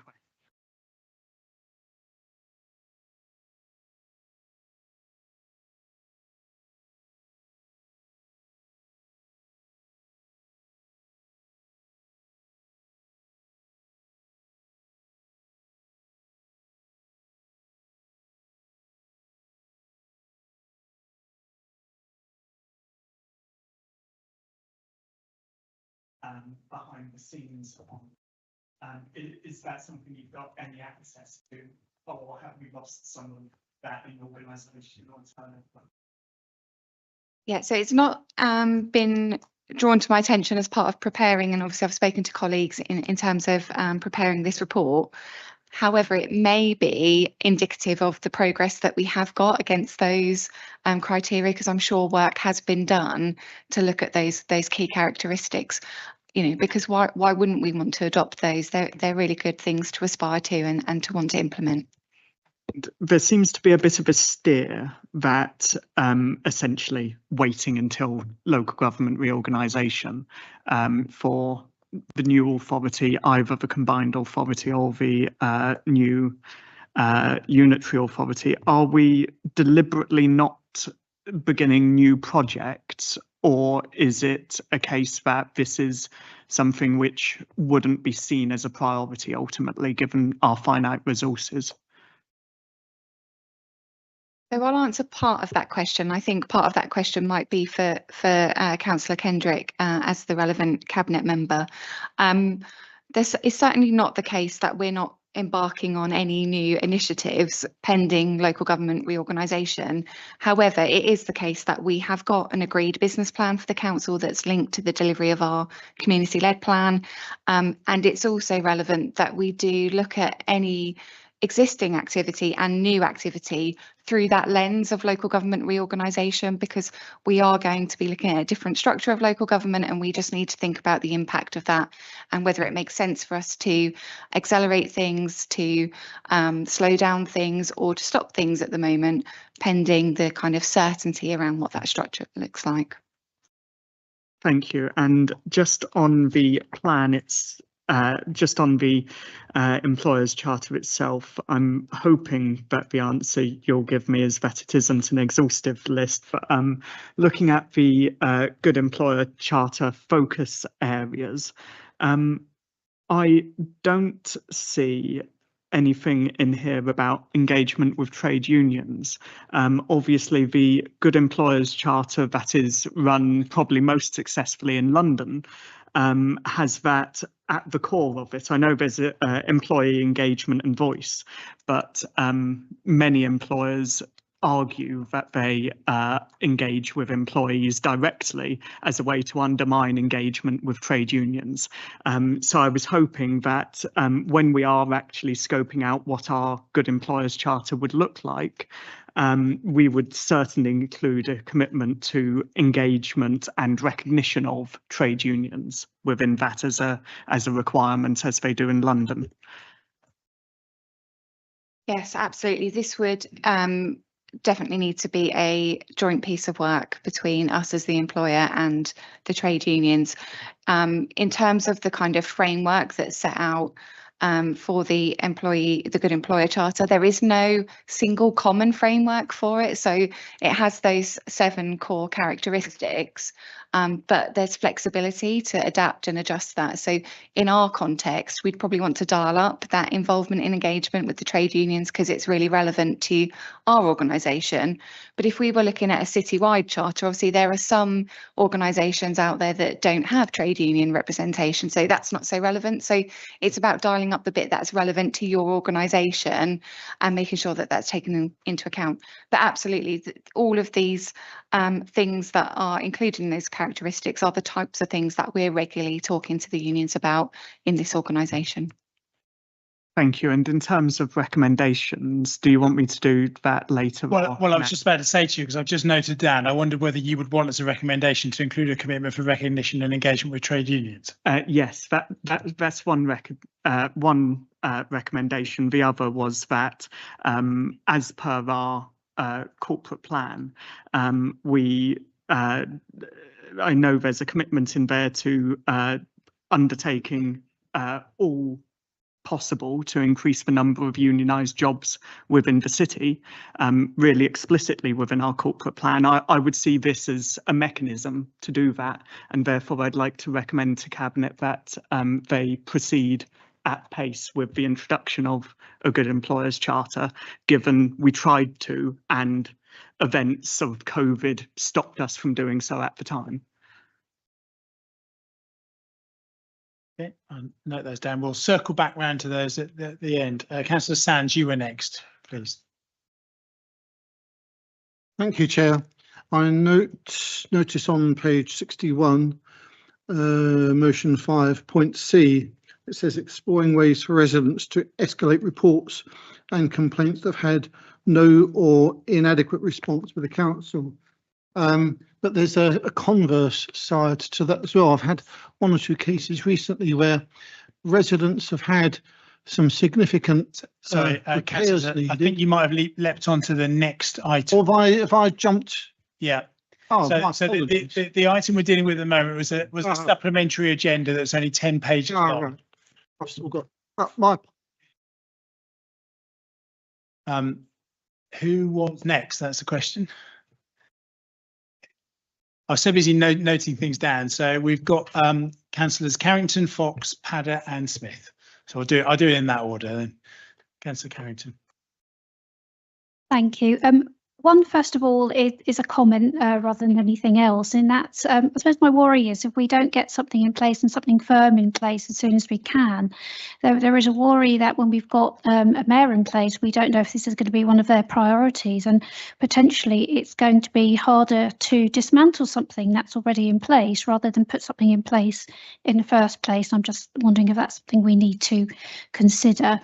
behind the scenes on. Is that something you've got any access to, or have we lost some of that in the organisation or time? Yeah, so it's not been drawn to my attention as part of preparing, and obviously I've spoken to colleagues in terms of preparing this report. However, it may be indicative of the progress that we have got against those criteria, because I'm sure work has been done to look at those key characteristics. You know, because why wouldn't we want to adopt those? They're really good things to aspire to and to want to implement. there seems to be a bit of a steer that essentially waiting until local government reorganisation for the new authority, either the combined authority or the new unitary authority. Are we deliberately not beginning new projects, or is it a case that this is something which wouldn't be seen as a priority ultimately, given our finite resources? So I'll answer part of that question. I think part of that question might be for Councillor Kendrick as the relevant cabinet member. This is certainly not the case that we're not embarking on any new initiatives pending local government reorganisation. However, it is the case that we have got an agreed business plan for the council that's linked to the delivery of our community-led plan. And it's also relevant that we do look at any existing activity and new activity through that lens of local government reorganisation, because we are going to be looking at a different structure of local government, and we just need to think about the impact of that and whether it makes sense for us to accelerate things, to slow down things, or to stop things at the moment, pending the kind of certainty around what that structure looks like. Thank you. And just on the plan, it's just on the employer's charter itself, I'm hoping that the answer you'll give me is that it isn't an exhaustive list, but looking at the good employer charter focus areas, I don't see anything in here about engagement with trade unions. Obviously, the Good Employers Charter that is run probably most successfully in London has that at the core of it. I know there's employee engagement and voice, but many employers argue that they engage with employees directly as a way to undermine engagement with trade unions. So I was hoping that when we are actually scoping out what our Good Employers Charter would look like, we would certainly include a commitment to engagement and recognition of trade unions within that as a requirement, as they do in London. Yes, absolutely. This would definitely need to be a joint piece of work between us as the employer and the trade unions. In terms of the kind of framework that's set out for the Good Employer Charter, there is no single common framework for it. So it has those 7 core characteristics, but there's flexibility to adapt and adjust that. So in our context, we'd probably want to dial up that involvement and engagement with the trade unions because it's really relevant to our organisation. But if we were looking at a citywide charter, obviously there are some organisations out there that don't have trade union representation, so that's not so relevant. So it's about dialing up the bit that's relevant to your organisation and making sure that that's taken into account. But absolutely, all of these things that are included in those characteristics are the types of things that we're regularly talking to the unions about in this organisation. Thank you. And in terms of recommendations, do you want me to do that later? Well, I was just about to say to you, because I've just noted down, I wondered whether you would want as a recommendation to include a commitment for recognition and engagement with trade unions. Yes, that's one recommendation. The other was that as per our corporate plan, I know there's a commitment in there to undertaking all possible to increase the number of unionised jobs within the city, really explicitly within our corporate plan. I would see this as a mechanism to do that, and therefore I'd like to recommend to Cabinet that they proceed at pace with the introduction of a Good Employers Charter, given we tried to and events of COVID stopped us from doing so at the time. Okay, I'll note those down. We'll circle back round to those at the end. Councillor Sands, you were next, please. Thank you, Chair. I notice on page 61, motion 5.c, it says exploring ways for residents to escalate reports and complaints that have had no or inadequate response with the council. But there's a converse side to that as well. I've had 1 or 2 cases recently where residents have had some significant Sorry, repairs Councillor, needed. I think you might have leapt onto the next item. Or have I jumped? Yeah. Oh, So, my so apologies. the item we're dealing with at the moment was a supplementary agenda that's only 10 pages Oh, long. right. I've still got my. Who was next? That's the question. I was so busy noting things down. So we've got Councillors Carrington, Fox, Padder and Smith. So I'll do it in that order then. Councillor Carrington. Thank you. One, first of all, is a comment rather than anything else. In that, I suppose my worry is if we don't get something in place and something firm in place as soon as we can, there is a worry that when we've got a mayor in place, we don't know if this is going to be one of their priorities, and potentially it's going to be harder to dismantle something that's already in place rather than put something in place in the first place. I'm just wondering if that's something we need to consider.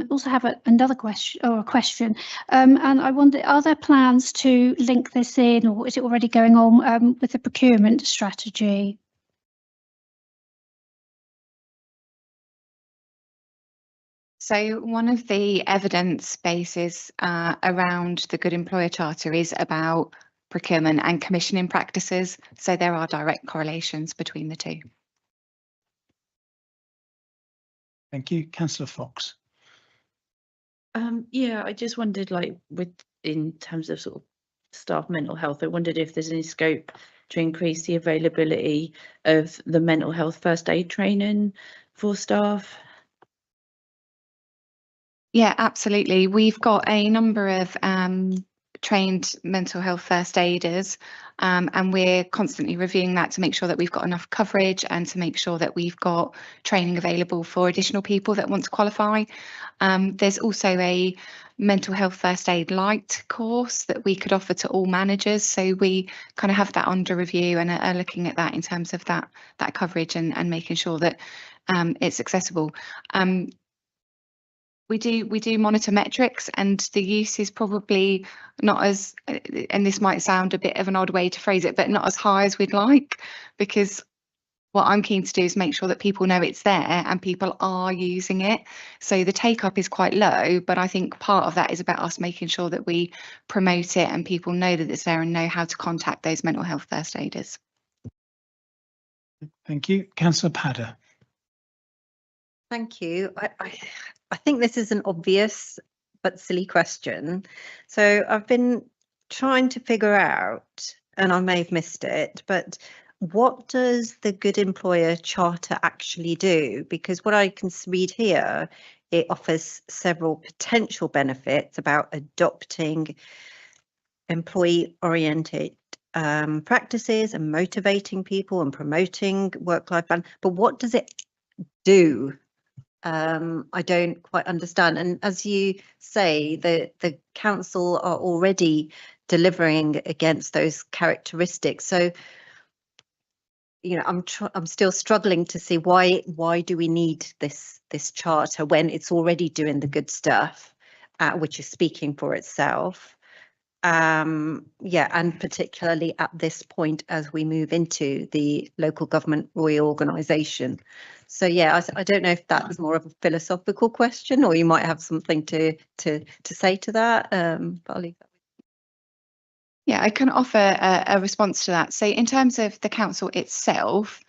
Also have another question, and I wonder, are there plans to link this in, or is it already going on with the procurement strategy? So one of the evidence bases around the Good Employer Charter is about procurement and commissioning practices. So there are direct correlations between the two. Thank you. Councillor Fox. Yeah, I just wondered, like, in terms of sort of staff mental health, I wondered if there's any scope to increase the availability of the mental health first aid training for staff. Yeah, absolutely. We've got a number of trained mental health first aiders, and we're constantly reviewing that to make sure that we've got enough coverage and to make sure that we've got training available for additional people that want to qualify. There's also a mental health first aid light course that we could offer to all managers, so we kind of have that under review and are looking at that in terms of that coverage and making sure that it's accessible. We do monitor metrics, and the use is probably not as, and this might sound a bit of an odd way to phrase it, but not as high as we'd like, because what I'm keen to do is make sure that people know it's there and people are using it. So the take up is quite low, but I think part of that is about us making sure that we promote it and people know that it's there and know how to contact those mental health first aiders. Thank you. Councillor Padder. Thank you. I think this is an obvious but silly question. So I've been trying to figure out, and I may have missed it, but what does the Good Employer Charter actually do? Because what I can read here, it offers several potential benefits about adopting employee-oriented practices and motivating people and promoting work-life balance. But what does it do? I don't quite understand. And as you say, the council are already delivering against those characteristics. So, you know, I'm still struggling to see why do we need this charter when it's already doing the good stuff, which is speaking for itself. Yeah, and particularly at this point as we move into the local government reorganisation. So yeah, I don't know if that's more of a philosophical question, or you might have something to say to that. But I'll leave that. Yeah, I can offer a response to that. So in terms of the council itself,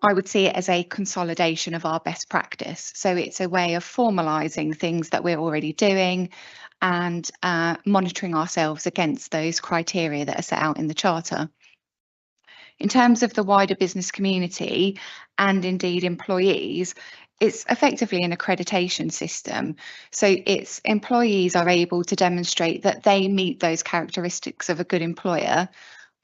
I would see it as a consolidation of our best practice. So it's a way of formalising things that we're already doing and monitoring ourselves against those criteria that are set out in the Charter. In terms of the wider business community and indeed employees, it's effectively an accreditation system. So its employees are able to demonstrate that they meet those characteristics of a good employer,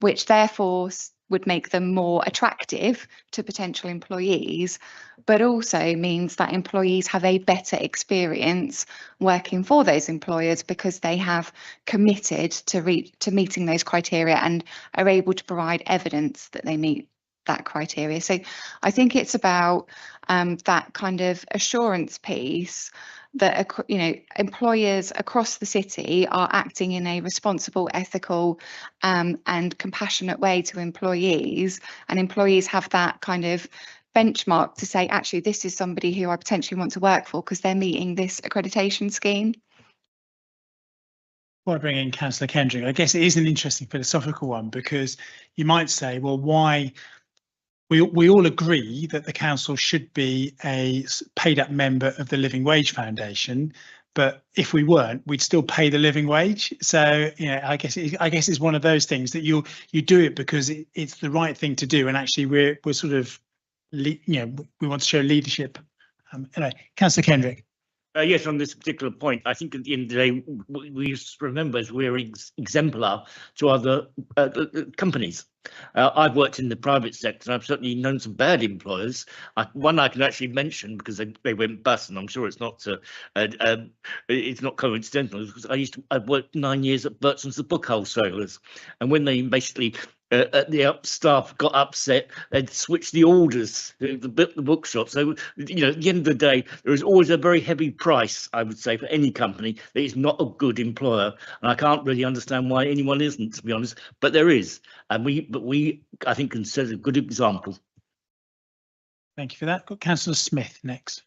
which therefore would make them more attractive to potential employees, but also means that employees have a better experience working for those employers because they have committed to meeting those criteria and are able to provide evidence that they meet that criteria. So I think it's about that kind of assurance piece that, you know, employers across the city are acting in a responsible, ethical, and compassionate way to employees, and employees have that kind of benchmark to say, actually, this is somebody who I potentially want to work for because they're meeting this accreditation scheme. Before I bring in Councillor Kendrick, I guess it is an interesting philosophical one, because you might say, well, why? We all agree that the council should be a paid up member of the Living Wage Foundation, but if we weren't, we'd still pay the living wage. So, you know, I guess it's one of those things that you do it because it's the right thing to do, and actually we're sort of, you know, we want to show leadership. Anyway, Councillor Kendrick. Yes, on this particular point, I think at the end of the day, we remember we're exemplar to other companies. I've worked in the private sector, and I've certainly known some bad employers. One I can actually mention because they went bust, and I'm sure it's not coincidental. Because I worked 9 years at Burton's, the book wholesalers, and when they basically the staff got upset, they'd switch the orders to the bookshop. So, you know, at the end of the day, there is always a very heavy price, I would say, for any company that is not a good employer. And I can't really understand why anyone isn't, to be honest, but there is. And we, I think, can set a good example. Thank you for that. Got Councillor Smith next.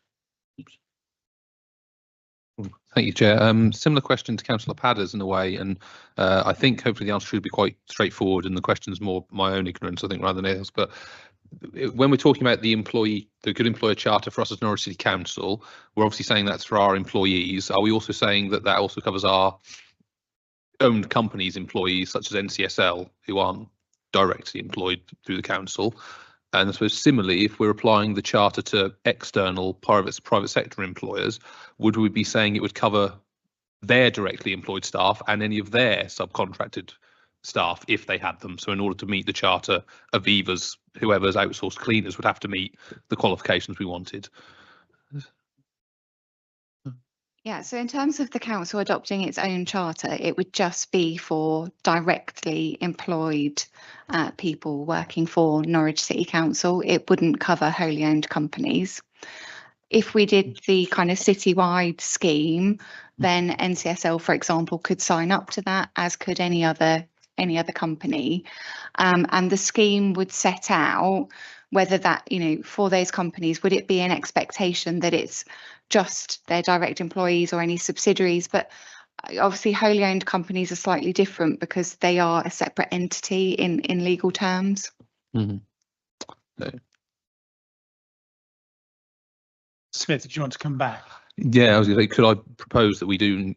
Thank you, Chair. Similar question to Councillor Padders in a way, and I think hopefully the answer should be quite straightforward, and the question's more my own ignorance, I think, rather than theirs. But when we're talking about the Good Employer Charter for us as Norwich City Council, we're obviously saying that's for our employees. Are we also saying that that also covers our owned companies' employees, such as NCSL, who aren't directly employed through the council? And I suppose similarly, if we're applying the charter to external private sector employers, would we be saying it would cover their directly employed staff and any of their subcontracted staff if they had them? So in order to meet the charter, Aviva's, whoever's outsourced cleaners would have to meet the qualifications we wanted. Yeah, so in terms of the council adopting its own charter, it would just be for directly employed people working for Norwich City Council. It wouldn't cover wholly owned companies. If we did the kind of citywide scheme, then NCSL, for example, could sign up to that, as could any other company. And the scheme would set out whether that, you know, for those companies, would it be an expectation that it's just their direct employees or any subsidiaries? But obviously wholly owned companies are slightly different because they are a separate entity in legal terms. Mm-hmm. No. Smith, did you want to come back? Yeah, I was going to say, could I propose that we do,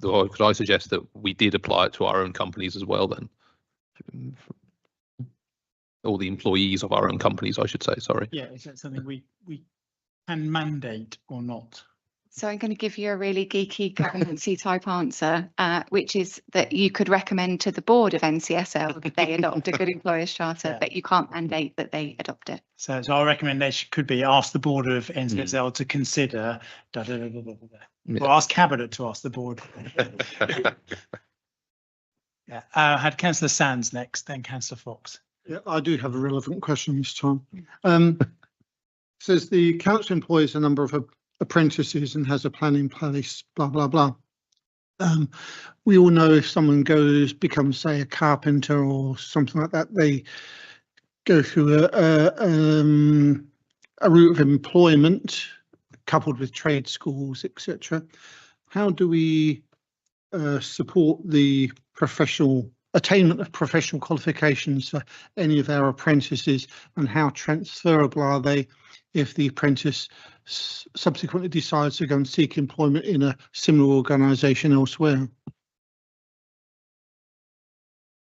or could I suggest that we did apply it to our own companies as well then? Or the employees of our own companies, I should say, sorry. Yeah, is that something we can mandate or not? So I'm going to give you a really geeky governance-y type answer, which is that you could recommend to the board of NCSL that they adopt a Good Employers Charter, yeah, but you can't mandate that they adopt it. So our recommendation could be ask the board of NCSL to consider, or ask Cabinet to ask the board. Yeah, I had Councillor Sands next, then Councillor Fox. Yeah, I do have a relevant question this time. Says the council employs a number of apprentices and has a plan in place, blah, blah, blah. We all know if someone becomes, say, a carpenter or something like that, they go through a route of employment coupled with trade schools, etc. How do we support the attainment of professional qualifications for any of our apprentices, and how transferable are they if the apprentice subsequently decides to go and seek employment in a similar organisation elsewhere?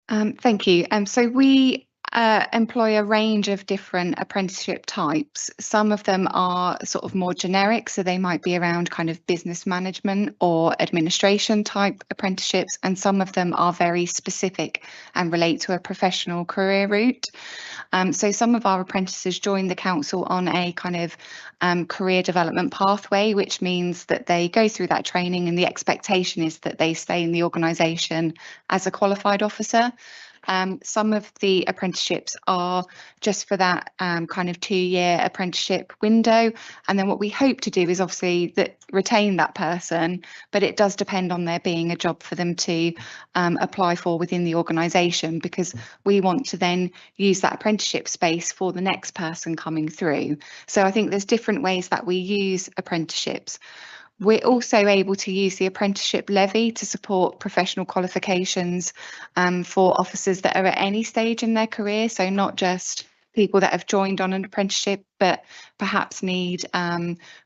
Thank you. So we employ a range of different apprenticeship types. Some of them are sort of more generic, so they might be around kind of business management or administration type apprenticeships, and some of them are very specific and relate to a professional career route. So some of our apprentices join the council on a kind of career development pathway, which means that they go through that training and the expectation is that they stay in the organisation as a qualified officer. Some of the apprenticeships are just for that kind of 2-year apprenticeship window. And then what we hope to do is obviously retain that person, but it does depend on there being a job for them to apply for within the organisation, because we want to then use that apprenticeship space for the next person coming through. So I think there's different ways that we use apprenticeships. We're also able to use the apprenticeship levy to support professional qualifications for officers that are at any stage in their career. So not just people that have joined on an apprenticeship, but perhaps need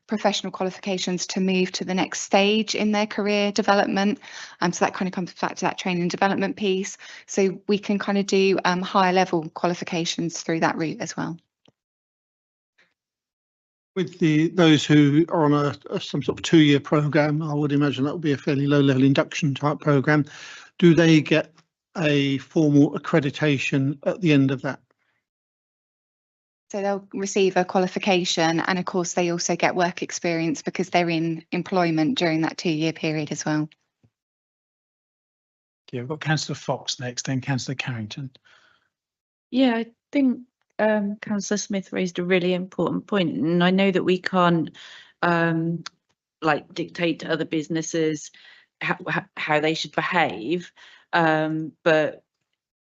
professional qualifications to move to the next stage in their career development. So that kind of comes back to that training and development piece. So we can kind of do higher level qualifications through that route as well. With those who are on some sort of 2-year programme, I would imagine that would be a fairly low-level induction type programme. Do they get a formal accreditation at the end of that? So they'll receive a qualification, and of course they also get work experience because they're in employment during that 2-year period as well. Yeah, we've got Councillor Fox next, then Councillor Carrington. Yeah, I think Councillor Smith raised a really important point, and I know that we can't like dictate to other businesses how they should behave, but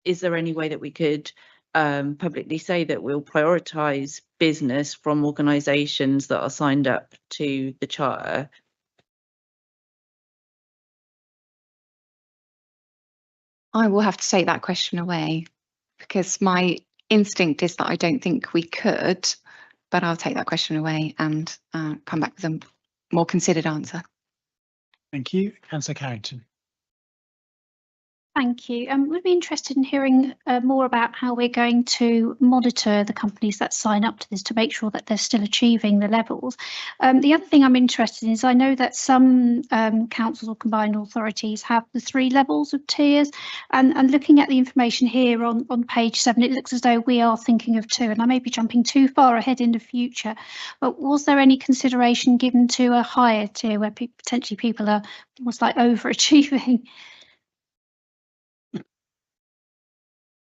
is there any way that we could publicly say that we'll prioritise business from organisations that are signed up to the Charter? I will have to take that question away, because my instinct is that I don't think we could, but I'll take that question away and come back with a more considered answer. Thank you. Councillor Carrington. Thank you. We'd be interested in hearing more about how we're going to monitor the companies that sign up to this to make sure that they're still achieving the levels. The other thing I'm interested in is I know that some councils or combined authorities have the 3 levels of tiers, and looking at the information here on page 7, it looks as though we are thinking of 2, and I may be jumping too far ahead in the future, but was there any consideration given to a higher tier where potentially people are almost like overachieving?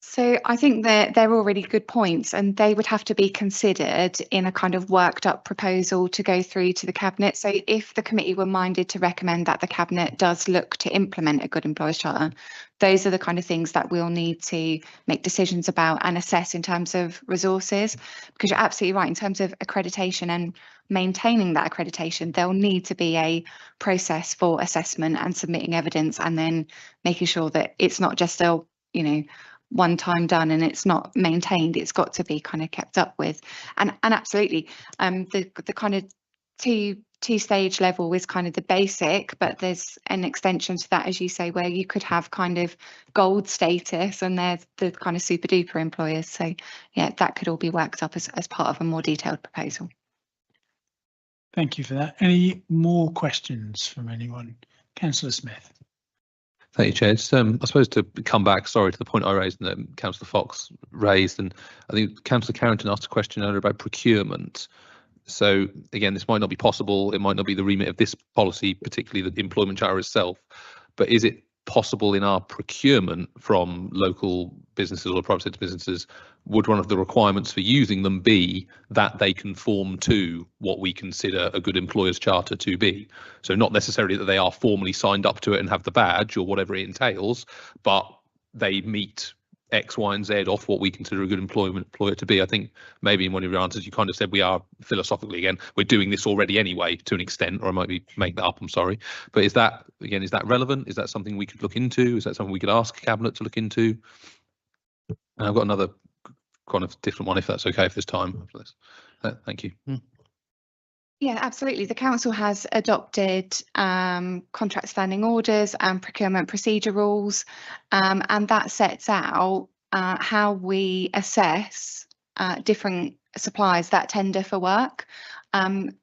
So I think they're all really good points, and they would have to be considered in a kind of worked up proposal to go through to the Cabinet. So if the committee were minded to recommend that the Cabinet does look to implement a Good Employers Charter, those are the kind of things that we'll need to make decisions about and assess in terms of resources, because you're absolutely right, in terms of accreditation and maintaining that accreditation, there'll need to be a process for assessment and submitting evidence, and then making sure that it's not just a, one time done and it's not maintained. It's got to be kind of kept up with, and absolutely the kind of two-stage level is kind of the basic, but there's an extension to that, as you say, where you could have kind of gold status, and there's the kind of super duper employers. So yeah, that could all be worked up as part of a more detailed proposal. Thank you for that. Any more questions from anyone? Councillor Smith. Thank you, Chair. Just, I suppose to come back, sorry, to the point I raised and that Councillor Fox raised, and I think Councillor Carrington asked a question earlier about procurement. So again, this might not be possible. It might not be the remit of this policy, particularly the employment charter itself, but is it possible in our procurement from local businesses or private sector businesses, would one of the requirements for using them be that they conform to what we consider a good employer's charter to be? So not necessarily that they are formally signed up to it and have the badge or whatever it entails, but they meet X, Y, and Z off what we consider a good employer to be. I think maybe in one of your answers you kind of said we are philosophically, again, we're doing this already anyway to an extent, or I might be make that up, I'm sorry. But is that, again, is that relevant? Is that something we could look into? Is that something we could ask Cabinet to look into? And I've got another kind of different one, if that's okay, if there's time for this. Thank you. Yeah, absolutely. The council has adopted contract standing orders and procurement procedure rules, and that sets out how we assess different suppliers that tender for work.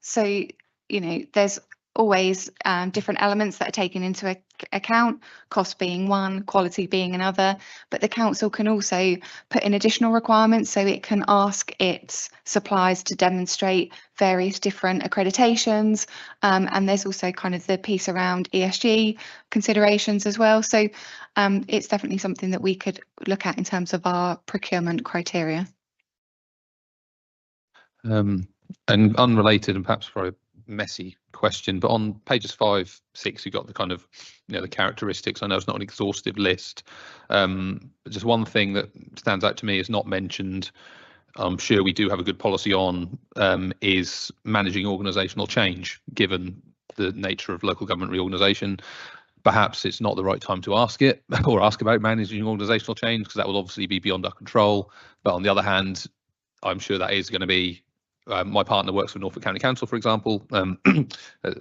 So, there's always different elements that are taken into account, cost being one, quality being another, but the council can also put in additional requirements, so it can ask its suppliers to demonstrate various different accreditations, and there's also kind of the piece around ESG considerations as well. So it's definitely something that we could look at in terms of our procurement criteria. And unrelated and perhaps very messy question, but on pages 5, 6, you got the kind of, the characteristics. I know it's not an exhaustive list, but just one thing that stands out to me is not mentioned. I'm sure we do have a good policy on is managing organisational change, given the nature of local government reorganisation. Perhaps it's not the right time to ask it or ask about managing organisational change, because that will obviously be beyond our control. But on the other hand, I'm sure that is going to be, my partner works for Norfolk County Council, for example.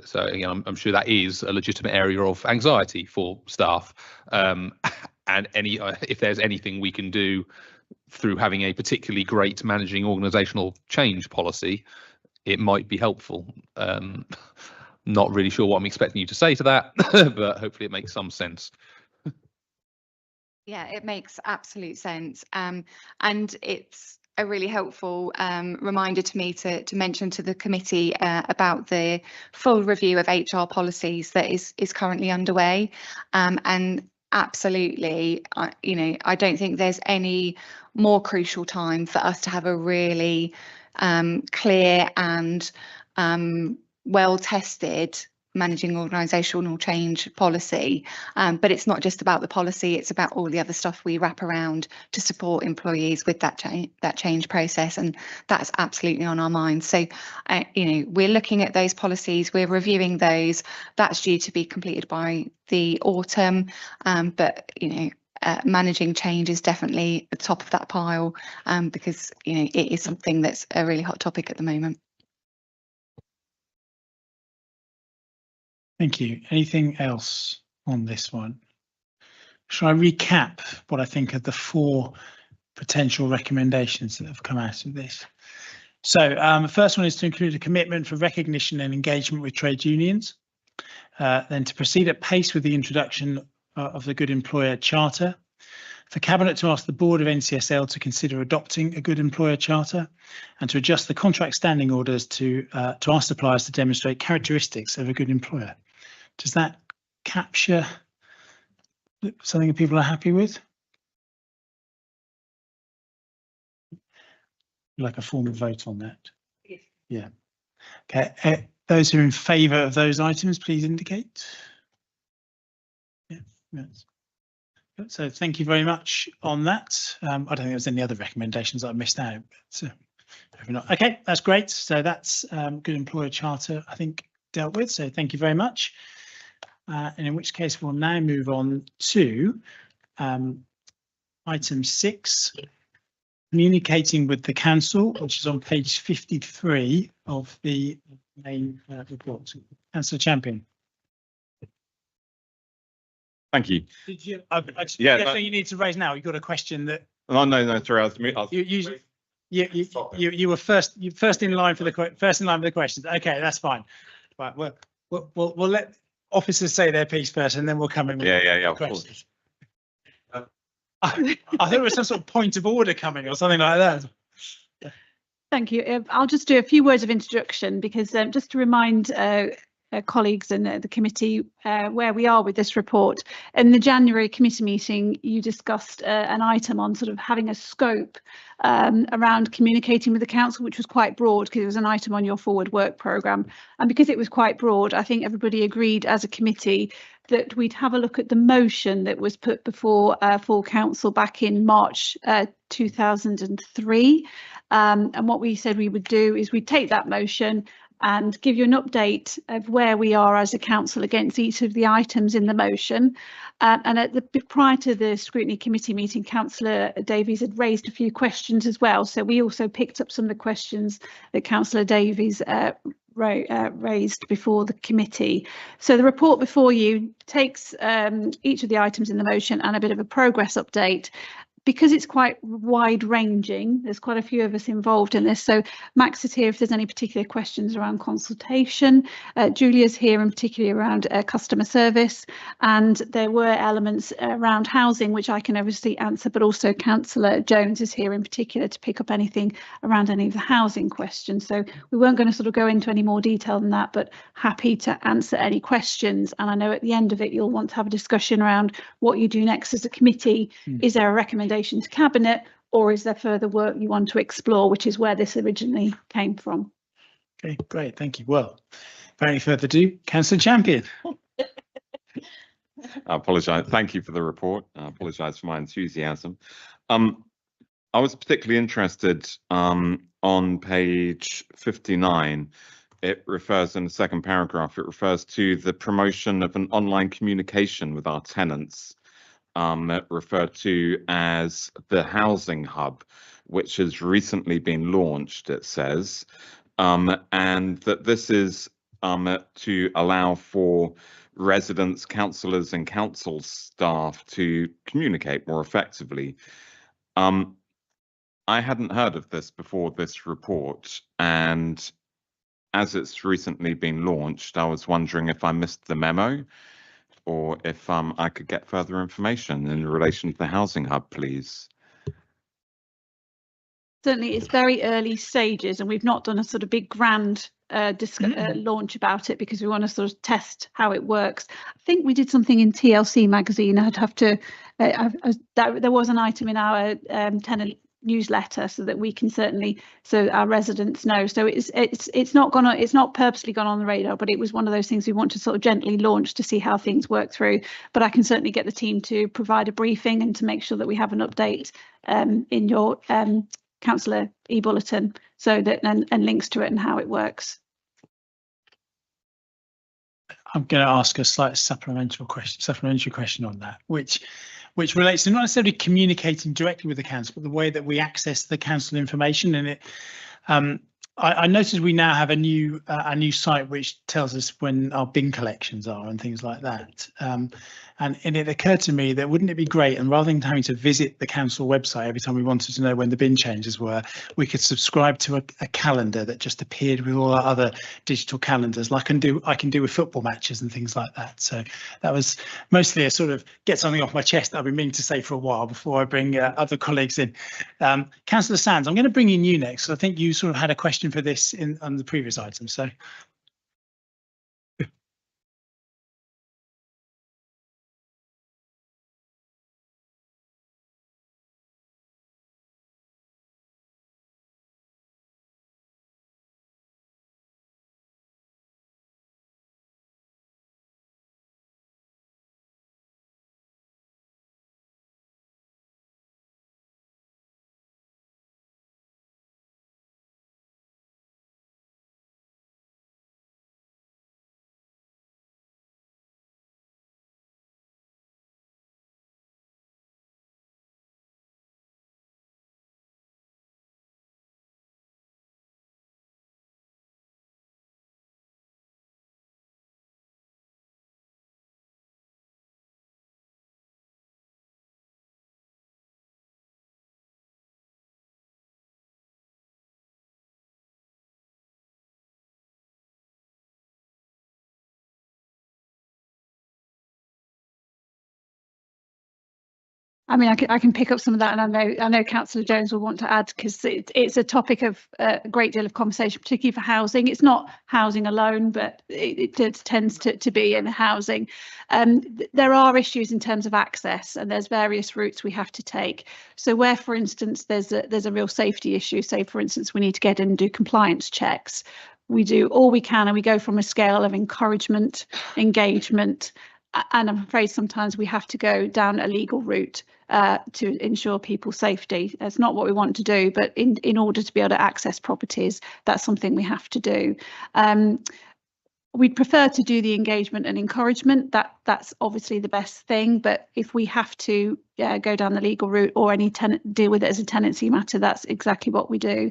So I'm sure that is a legitimate area of anxiety for staff. And if there's anything we can do through having a particularly great managing organisational change policy, it might be helpful. Not really sure what I'm expecting you to say to that, but hopefully it makes some sense. Yeah, it makes absolute sense. And it's a really helpful reminder to me to mention to the committee about the full review of HR policies that is currently underway. And absolutely, I don't think there's any more crucial time for us to have a really clear and well-tested managing organisational change policy, but it's not just about the policy, it's about all the other stuff we wrap around to support employees with that change process, and that's absolutely on our minds. So we're looking at those policies, we're reviewing those. That's due to be completed by the autumn, but managing change is definitely at the top of that pile, because it is something that's a really hot topic at the moment. Thank you. Anything else on this one? Shall I recap what I think are the 4 potential recommendations that have come out of this? So the first one is to include a commitment for recognition and engagement with trade unions, then to proceed at pace with the introduction of the Good Employer Charter, for Cabinet to ask the Board of NCSL to consider adopting a Good Employer Charter, and to adjust the contract standing orders to ask suppliers to demonstrate characteristics of a good employer. Does that capture something that people are happy with? Like a formal vote on that? Yes. Yeah. Okay. Those who are in favour of those items, please indicate. Yeah. Yes. So thank you very much on that. I don't think there's any other recommendations that I missed out. But, not. Okay, that's great. So that's Good Employer Charter, I think, dealt with. So thank you very much. And in which case we'll now move on to item 6, communicating with the council, which is on page 53 of the main report. Councillor Champion. Thank you. Did you? Yeah. So you need to raise now. You got a question that. Oh no, sorry. You were first in line for the questions. Okay, that's fine. Right. We'll let officers say their piece first, and then we'll come in with questions. I thought it was some sort of point of order coming or something like that. Thank you. I'll just do a few words of introduction, because just to remind colleagues and the committee where we are with this report. In the January committee meeting, you discussed an item on sort of having a scope around communicating with the council, which was quite broad because it was an item on your forward work programme. And because it was quite broad, I think everybody agreed as a committee that we'd have a look at the motion that was put before full council back in March 2003. And what we said we would do is we'd take that motion and give you an update of where we are as a council against each of the items in the motion. And prior to the Scrutiny Committee meeting, Councillor Davies had raised a few questions as well. So we also picked up some of the questions that Councillor Davies raised before the committee. So the report before you takes each of the items in the motion and a bit of a progress update, because it's quite wide ranging, there's quite a few of us involved in this. So Max is here if there's any particular questions around consultation. Julia's here in particularly around customer service, and there were elements around housing which I can obviously answer, but also Councillor Jones is here in particular to pick up anything around any of the housing questions. So we weren't going to sort of go into any more detail than that, but happy to answer any questions. And I know at the end of it you'll want to have a discussion around what you do next as a committee. Is there a recommendation to Cabinet, or is there further work you want to explore, which is where this originally came from? Okay, great, thank you. Well, without any further ado, Councillor Champion. I apologise. Thank you for the report. I apologise for my enthusiasm. I was particularly interested on page 59. It refers in the second paragraph, it refers to the promotion of an online communication with our tenants, referred to as the Housing Hub, which has recently been launched, it says, and that this is to allow for residents, councillors and council staff to communicate more effectively. I hadn't heard of this before this report, and as it's recently been launched, I was wondering if I missed the memo or if I could get further information in relation to the Housing Hub, please. Certainly, it's very early stages, and we've not done a sort of big grand launch about it because we want to sort of test how it works. I think we did something in TLC magazine. I'd have to. There was an item in our tenant newsletter so that we can certainly, so our residents know. So it's not purposely gone on the radar, but it was one of those things we want to sort of gently launch to see how things work through. But I can certainly get the team to provide a briefing and to make sure that we have an update in your Councillor e-bulletin, so that and links to it and how it works. I'm going to ask a slight supplementary question on that, which relates to not necessarily communicating directly with the council, but the way that we access the council information. And it, I noticed we now have a new site which tells us when our bin collections are and things like that. And it occurred to me that wouldn't it be great, and rather than having to visit the council website every time we wanted to know when the bin changes were, we could subscribe to a calendar that just appeared with all our other digital calendars, like I can do with football matches and things like that. So that was mostly a sort of get something off my chest that I've been meaning to say for a while before I bring other colleagues in. Councillor Sands, I'm going to bring in you next, because I think you sort of had a question for this on the previous item. So. I mean, I can pick up some of that, and I know Councillor Jones will want to add, because it's a topic of a great deal of conversation, particularly for housing. It's not housing alone, but it tends to be in housing. There are issues in terms of access, and there's various routes we have to take. So where, for instance, there's a real safety issue, say for instance we need to get in and do compliance checks, we do all we can, and we go from a scale of encouragement, engagement, and I'm afraid sometimes we have to go down a legal route to ensure people's safety. That's not what we want to do, but in order to be able to access properties, that's something we have to do. We'd prefer to do the engagement and encouragement. That's obviously the best thing, but if we have to go down the legal route or any tenant deal with it as a tenancy matter, that's exactly what we do.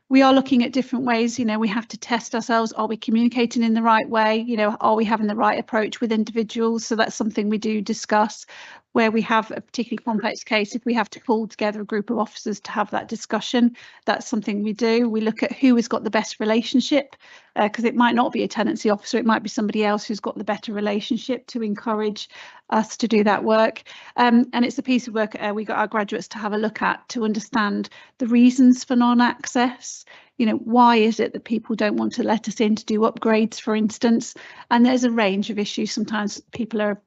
We are looking at different ways. You know, we have to test ourselves. Are we communicating in the right way? You know, are we having the right approach with individuals? So that's something we do discuss. where we have a particularly complex case, if we have to pull together a group of officers to have that discussion, that's something we do. We look at who has got the best relationship, because it might not be a tenancy officer, it might be somebody else who's got the better relationship, to encourage us to do that work. And it's a piece of work we got our graduates to have a look at, to understand the reasons for non-access. You know, why is it that people don't want to let us in to do upgrades, for instance? And there's a range of issues. Sometimes people are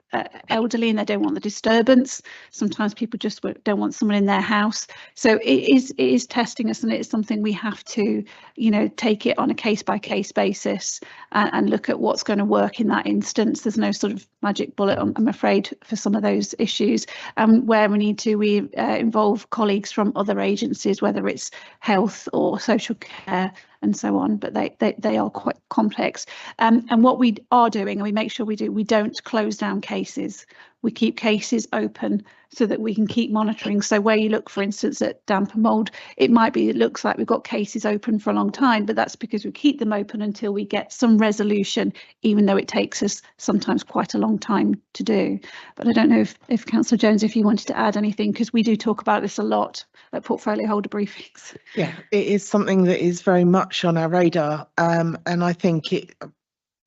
elderly and they don't want the disturbance. Sometimes people just don't want someone in their house. So it is testing us, and it's something we have to, you know, take it on a case by case basis and look at what's going to work in that instance. There's no sort of magic bullet, I'm afraid, for some of those issues. Where we need to, we involve colleagues from other agencies, whether it's health or social care and so on, but they are quite complex. And what we are doing, and we make sure we don't close down cases. We keep cases open so that we can keep monitoring. So where you look, for instance, at damp and mould, it looks like we've got cases open for a long time, but that's because we keep them open until we get some resolution, even though it takes us sometimes quite a long time to do. But I don't know if Councillor Jones, if you wanted to add anything, because we do talk about this a lot at portfolio holder briefings. Yeah, it is something that is very much on our radar, and I think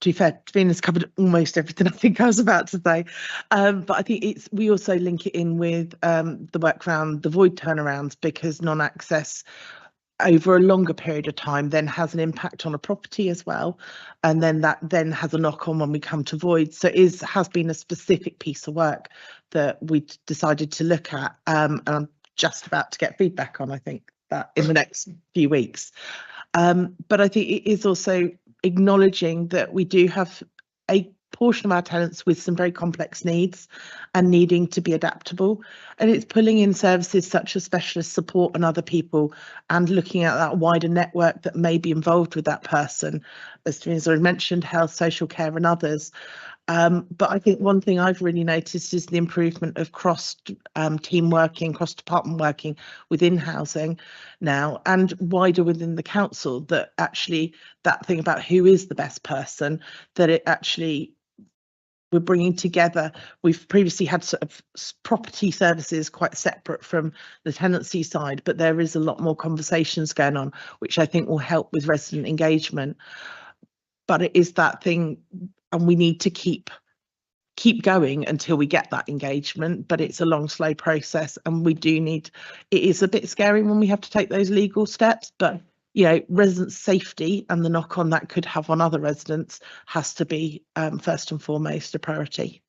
to be fair, Venus covered almost everything I think I was about to say, but I think we also link it in with the work around the void turnarounds, because non-access over a longer period of time then has an impact on a property as well, and then that then has a knock on when we come to void. So it has been a specific piece of work that we decided to look at, and I'm just about to get feedback on, I think, that in the next few weeks. But I think it is also acknowledging that we do have a portion of our tenants with some very complex needs and needing to be adaptable, and it's pulling in services such as specialist support and other people, and looking at that wider network that may be involved with that person, as Teresa mentioned, health, social care and others. But I think one thing I've really noticed is the improvement of cross team working, cross department working within housing now, and wider within the council, that actually that thing about who is the best person, that it actually we're bringing together. We've previously had sort of property services quite separate from the tenancy side, but there is a lot more conversations going on, which I think will help with resident engagement. But it is that thing, and we need to keep going until we get that engagement, but it's a long, slow process, and we do need, it is a bit scary when we have to take those legal steps, but you know, resident safety and the knock on that could have on other residents has to be first and foremost a priority.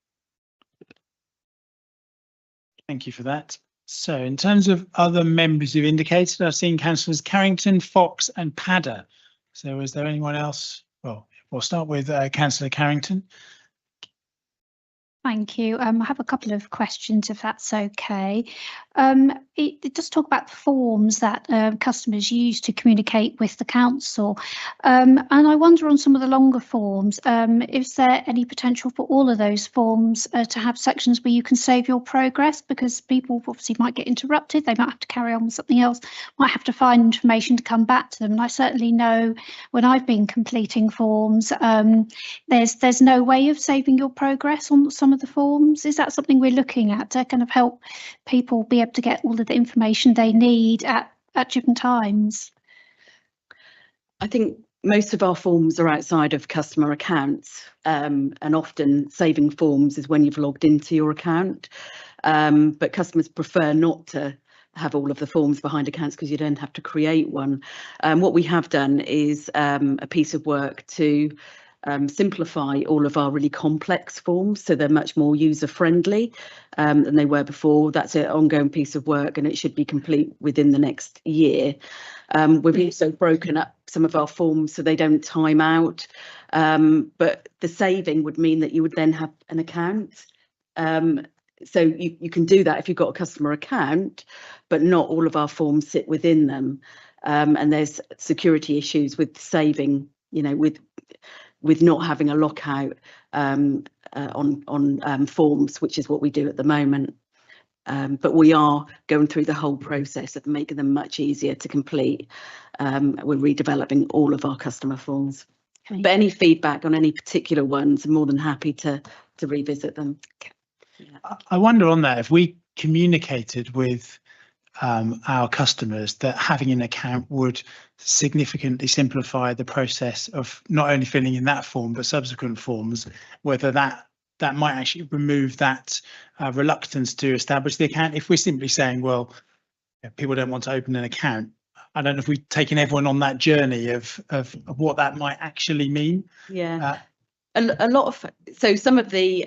Thank you for that. So in terms of other members who've indicated, I've seen Councillors Carrington, Fox and Padder. So is there anyone else? Well, we'll start with Councillor Carrington. Thank you. I have a couple of questions, if that's okay. It does talk about the forms that customers use to communicate with the council. And I wonder, on some of the longer forms, is there any potential for all of those forms to have sections where you can save your progress? Because people obviously might get interrupted, they might have to carry on with something else, might have to find information to come back to them. And I certainly know when I've been completing forms, there's no way of saving your progress on some of the forms. Is that something we're looking at to kind of help people be able to get all of the information they need at different times? I think most of our forms are outside of customer accounts, and often saving forms is when you've logged into your account, but customers prefer not to have all of the forms behind accounts because you don't have to create one. What we have done is a piece of work to simplify all of our really complex forms so they're much more user friendly than they were before. That's an ongoing piece of work, and it should be complete within the next year. We've also broken up some of our forms so they don't time out, but the saving would mean that you would then have an account. So you can do that if you've got a customer account, but not all of our forms sit within them. And there's security issues with saving, you know, with not having a lockout on forms, which is what we do at the moment. But we are going through the whole process of making them much easier to complete. We're redeveloping all of our customer forms. Okay. But any feedback on any particular ones, I'm more than happy to revisit them. I wonder on that, if we communicated with our customers that having an account would significantly simplify the process of not only filling in that form but subsequent forms, whether that might actually remove that reluctance to establish the account. If we're simply saying, well, people don't want to open an account, I don't know if we've taken everyone on that journey of what that might actually mean. Yeah, a lot of, so some of the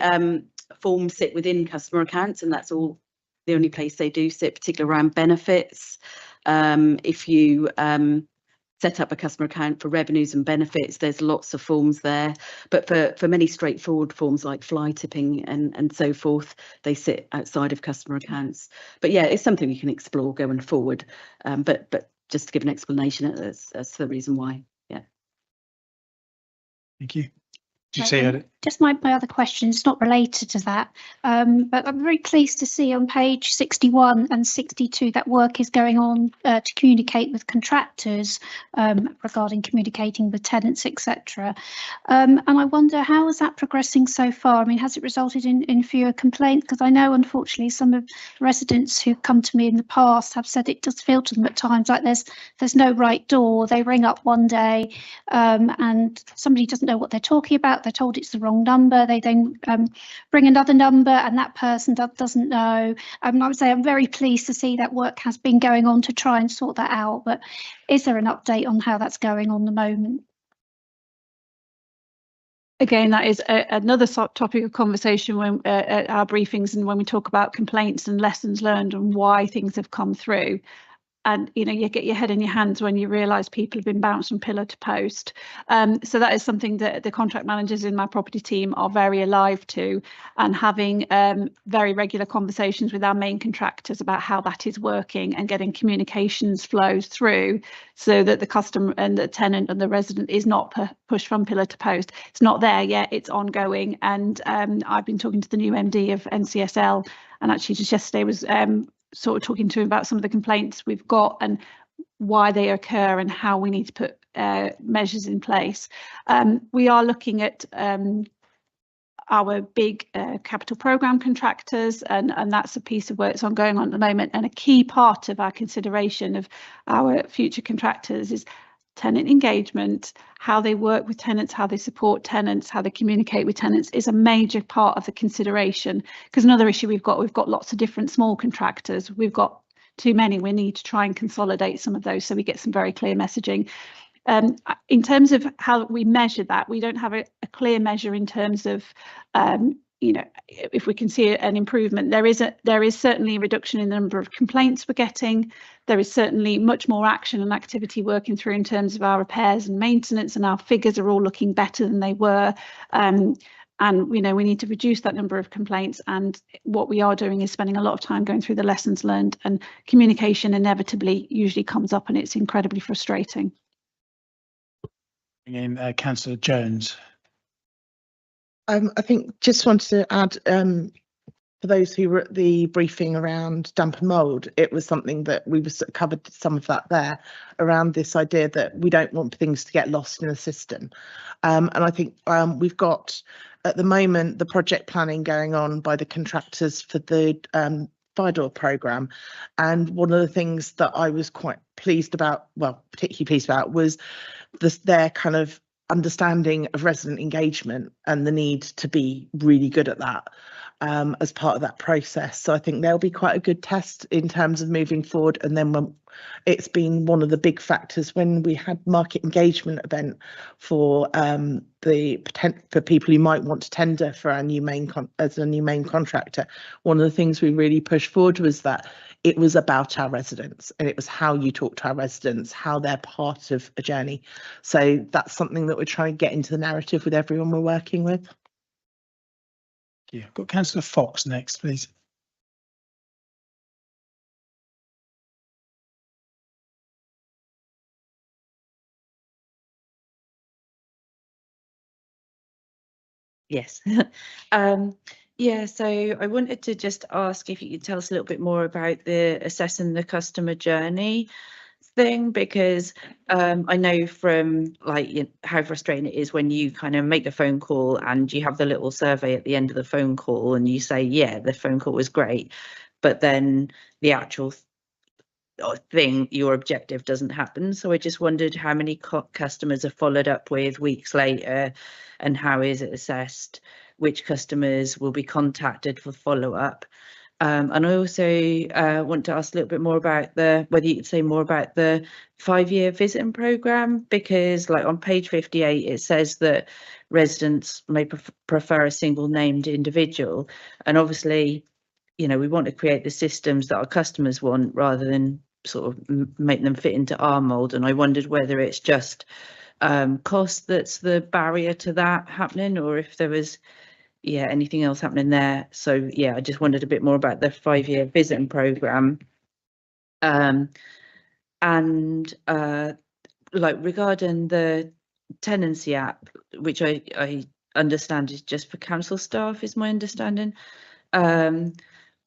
forms sit within customer accounts, and that's all the only place they do sit, particularly around benefits. If you set up a customer account for revenues and benefits, there's lots of forms there. But for many straightforward forms like fly tipping and so forth, they sit outside of customer accounts. But yeah, it's something we can explore going forward. But just to give an explanation, that's the reason why. Yeah. Thank you. Did you say it? Just my other question is not related to that, but I'm very pleased to see on page 61 and 62 that work is going on to communicate with contractors regarding communicating with tenants, etc. And I wonder, how is that progressing so far? I mean, has it resulted in fewer complaints? Because I know, unfortunately, some of the residents who've come to me in the past have said it does feel to them at times like there's no right door. They ring up one day and somebody doesn't know what they're talking about. They're told it's the wrong number. They then bring another number and that person doesn't know. I would say I'm very pleased to see that work has been going on to try and sort that out. But is there an update on how that's going on the moment? Again, that is another topic of conversation when at our briefings and when we talk about complaints and lessons learned and why things have come through. And you get your head in your hands when you realise people have been bounced from pillar to post. So that is something that the contract managers in my property team are very alive to, and having very regular conversations with our main contractors about how that is working and getting communications flows through so that the customer and the tenant and the resident is not pushed from pillar to post. It's not there yet, it's ongoing. And I've been talking to the new MD of NCSL, and actually just yesterday was sort of talking to him about some of the complaints we've got and why they occur and how we need to put measures in place. We are looking at our big capital programme contractors, and that's a piece of work that's ongoing on at the moment. And a key part of our consideration of our future contractors is tenant engagement, how they work with tenants, how they support tenants, how they communicate with tenants is a major part of the consideration. Because another issue we've got lots of different small contractors. We've got too many. We need to try and consolidate some of those so we get some very clear messaging. In terms of how we measure that, we don't have a clear measure in terms of if we can see an improvement. There is certainly a reduction in the number of complaints we're getting. There is certainly much more action and activity working through in terms of our repairs and maintenance, and our figures are all looking better than they were. And we need to reduce that number of complaints, and what we are doing is spending a lot of time going through the lessons learned, and communication inevitably usually comes up, and it's incredibly frustrating. In Councillor Jones. I think just wanted to add, for those who were at the briefing around damp and mould, it was something that we covered some of that there around this idea that we don't want things to get lost in the system. And I think we've got at the moment the project planning going on by the contractors for the fire door programme. And one of the things that I was quite pleased about, well, particularly pleased about, was their kind of understanding of resident engagement and the need to be really good at that as part of that process. So I think there'll be quite a good test in terms of moving forward. And then it's been one of the big factors when we had market engagement event for for people who might want to tender for our new main contractor. One of the things we really pushed forward was that it was about our residents, and it was how you talk to our residents, how they're part of a journey. So that's something that we're trying to get into the narrative with everyone we're working with. Yeah, got Councillor Fox next, please. Yes. Yeah, so I wanted to just ask if you could tell us a little bit more about the assessing the customer journey. thing, because I know from like how frustrating it is when you kind of make a phone call and you have the little survey at the end of the phone call and you say, yeah, the phone call was great, but then the actual thing, your objective, doesn't happen. So I just wondered how many customers are followed up with weeks later, and how is it assessed, which customers will be contacted for follow-up. And I also want to ask a little bit more about whether you could say more about the 5-year visiting programme, because like on page 58 it says that residents may prefer a single named individual, and obviously, you know, we want to create the systems that our customers want rather than sort of make them fit into our mould. And I wondered whether it's just cost that's the barrier to that happening, or if there was anything else happening there. So I just wondered a bit more about the 5-year visiting programme. And like regarding the tenancy app, which I understand is just for council staff, is my understanding. I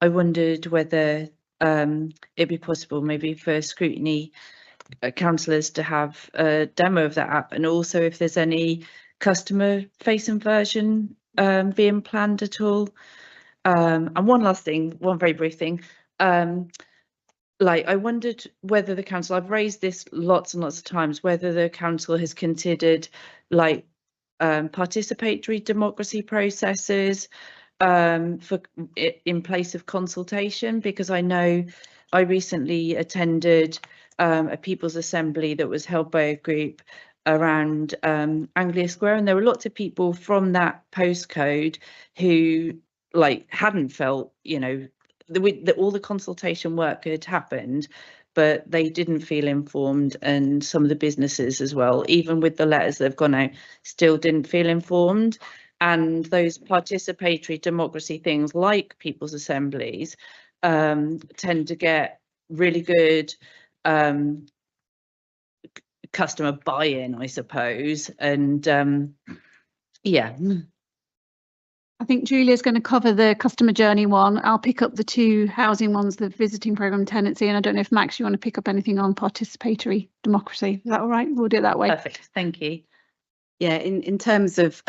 wondered whether it'd be possible maybe for Scrutiny councillors to have a demo of that app, and also if there's any customer facing version being planned at all. And one last thing, one very brief thing. Like I wondered whether the council, I've raised this lots and lots of times, whether the council has considered like participatory democracy processes for in place of consultation, because I know I recently attended a People's Assembly that was held by a group around Anglia Square, and there were lots of people from that postcode who like hadn't felt, you know, all the consultation work had happened, but they didn't feel informed, and some of the businesses as well, even with the letters that have gone out, still didn't feel informed. And those participatory democracy things like People's Assemblies tend to get really good customer buy-in, I suppose. And I think Julia's going to cover the customer journey one. I'll pick up the 2 housing ones, the visiting programme, tenancy, and I don't know if Max, you want to pick up anything on participatory democracy. Is that all right? We'll do it that way. Perfect, thank you. Yeah, in terms of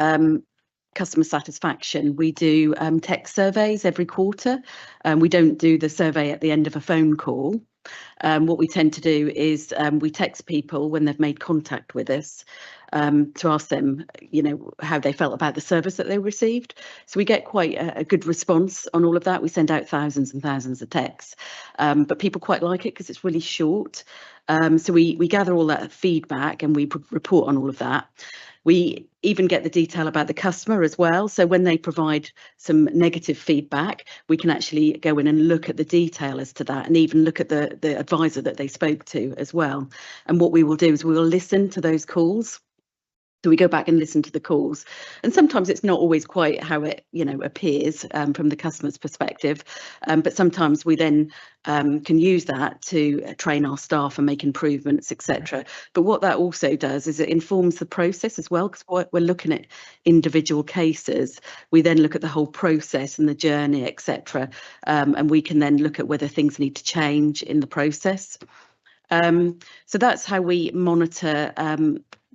customer satisfaction, we do text surveys every quarter. We don't do the survey at the end of a phone call. What we tend to do is we text people when they've made contact with us to ask them, you know, how they felt about the service that they received. So we get quite a good response on all of that. We send out thousands and thousands of texts, but people quite like it because it's really short. So we gather all that feedback and we report on all of that. We even get the detail about the customer as well. So when they provide some negative feedback, we can actually go in and look at the detail as to that, and even look at the advisor that they spoke to as well. And what we will do is we will listen to those calls. So we go back and listen to the calls, and sometimes it's not always quite how it, you know, appears from the customer's perspective, but sometimes we then can use that to train our staff and make improvements, etc. But what that also does is it informs the process as well, because we're looking at individual cases. We then look at the whole process and the journey, etc. And we can then look at whether things need to change in the process. So that's how we monitor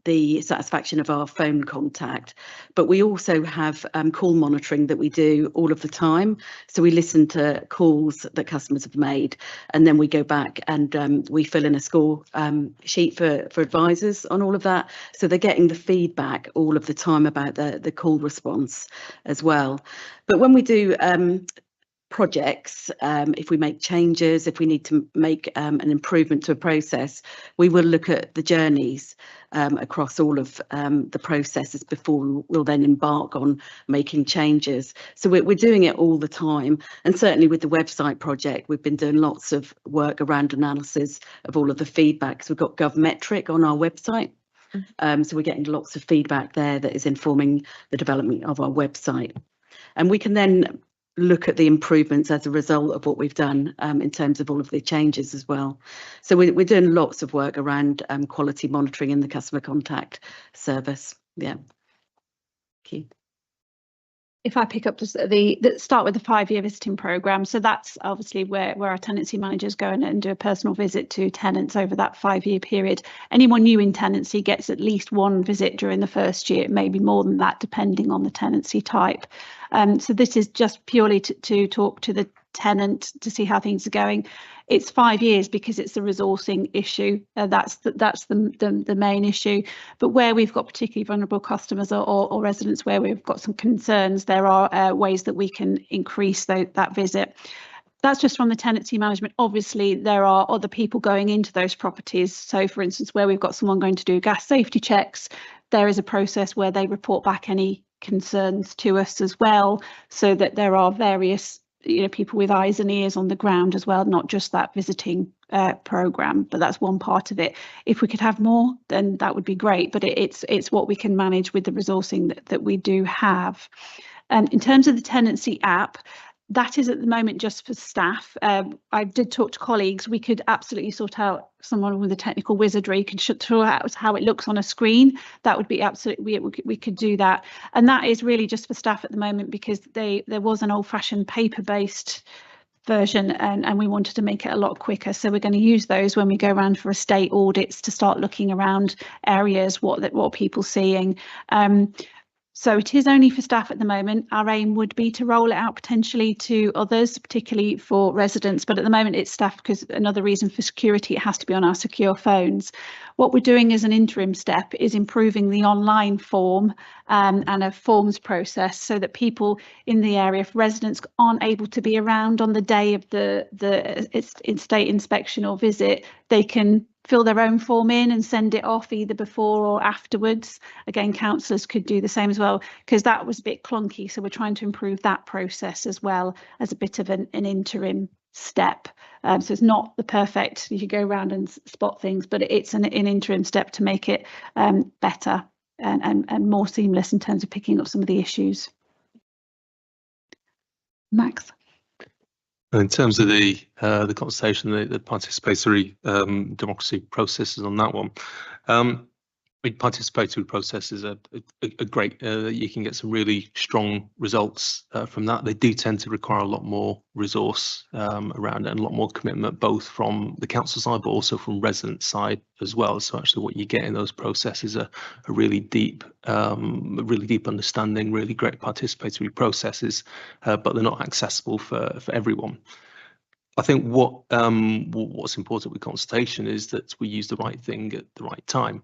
the satisfaction of our phone contact. But we also have call monitoring that we do all of the time. So we listen to calls that customers have made, and then we go back and we fill in a score sheet for advisors on all of that. So they're getting the feedback all of the time about the call response as well. But when we do projects, if we make changes, if we need to make an improvement to a process, we will look at the journeys across all of the processes before we'll then embark on making changes. So we're doing it all the time, and certainly with the website project, we've been doing lots of work around analysis of all of the feedback. So we've got GovMetric on our website. So we're getting lots of feedback there that is informing the development of our website. And we can then look at the improvements as a result of what we've done in terms of all of the changes as well. So we're doing lots of work around quality monitoring in the customer contact service. Yeah. Thank you. if I pick up the start with the 5-year visiting programme, so that's obviously where our tenancy managers go in and do a personal visit to tenants over that 5-year period. Anyone new in tenancy gets at least one visit during the first year, maybe more than that, depending on the tenancy type. So this is just purely to talk to the tenant to see how things are going. It's 5 years because it's a resourcing issue. That's the main issue. But where we've got particularly vulnerable customers or residents where we've got some concerns, there are ways that we can increase that visit. That's just from the tenancy management. Obviously, there are other people going into those properties. So, for instance, where we've got someone going to do gas safety checks, there is a process where they report back any concerns to us as well, so that there are various people with eyes and ears on the ground as well, not just that visiting programme, but that's one part of it. If we could have more, then that would be great, but it's what we can manage with the resourcing that we do have. In terms of the tenancy app, that is at the moment just for staff. I did talk to colleagues. We could absolutely sort out, someone with a technical wizardry could sort out how it looks on a screen. That would be absolutely, we could do that. And that is really just for staff at the moment, because there was an old-fashioned paper-based version and we wanted to make it a lot quicker. So we're going to use those when we go around for estate audits to start looking around areas, what people seeing. So it is only for staff at the moment. Our aim would be to roll it out potentially to others, particularly for residents, but at the moment it's staff, because another reason for security, it has to be on our secure phones. What we're doing as an interim step is improving the online form and a forms process, so that people in the area, if residents aren't able to be around on the day of the estate inspection or visit, they can fill their own form in and send it off either before or afterwards. Again, councillors could do the same as well, because that was a bit clunky. So we're trying to improve that process as well as a bit of an interim step. So it's not the perfect, you could go around and spot things, but it's an interim step to make it better and more seamless in terms of picking up some of the issues. Max. In terms of the consultation, the participatory democracy processes on that one, participatory processes are great. You can get some really strong results from that. They do tend to require a lot more resource around it and a lot more commitment, both from the council side, but also from resident side as well. So actually what you get in those processes are a really deep understanding, really great participatory processes, but they're not accessible for everyone. I think what's important with consultation is that we use the right thing at the right time.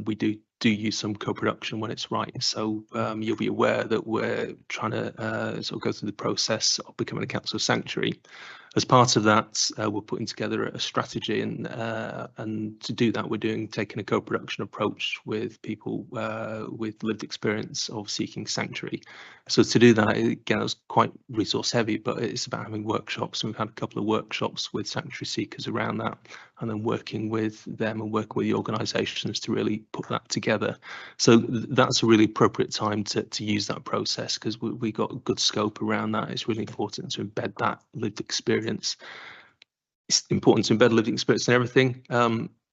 We do use some co-production when it's right. So you'll be aware that we're trying to sort of go through the process of becoming a council sanctuary. As part of that, we're putting together a strategy, and to do that, we're taking a co-production approach with people with lived experience of seeking sanctuary. So to do that, again, it's quite resource heavy, but it's about having workshops. And we've had a couple of workshops with sanctuary seekers around that, and then working with them and working with the organisations to really put that together. So that's a really appropriate time to use that process, because we got good scope around that. It's really important to embed that lived experience. It's important to embed lived experience in everything.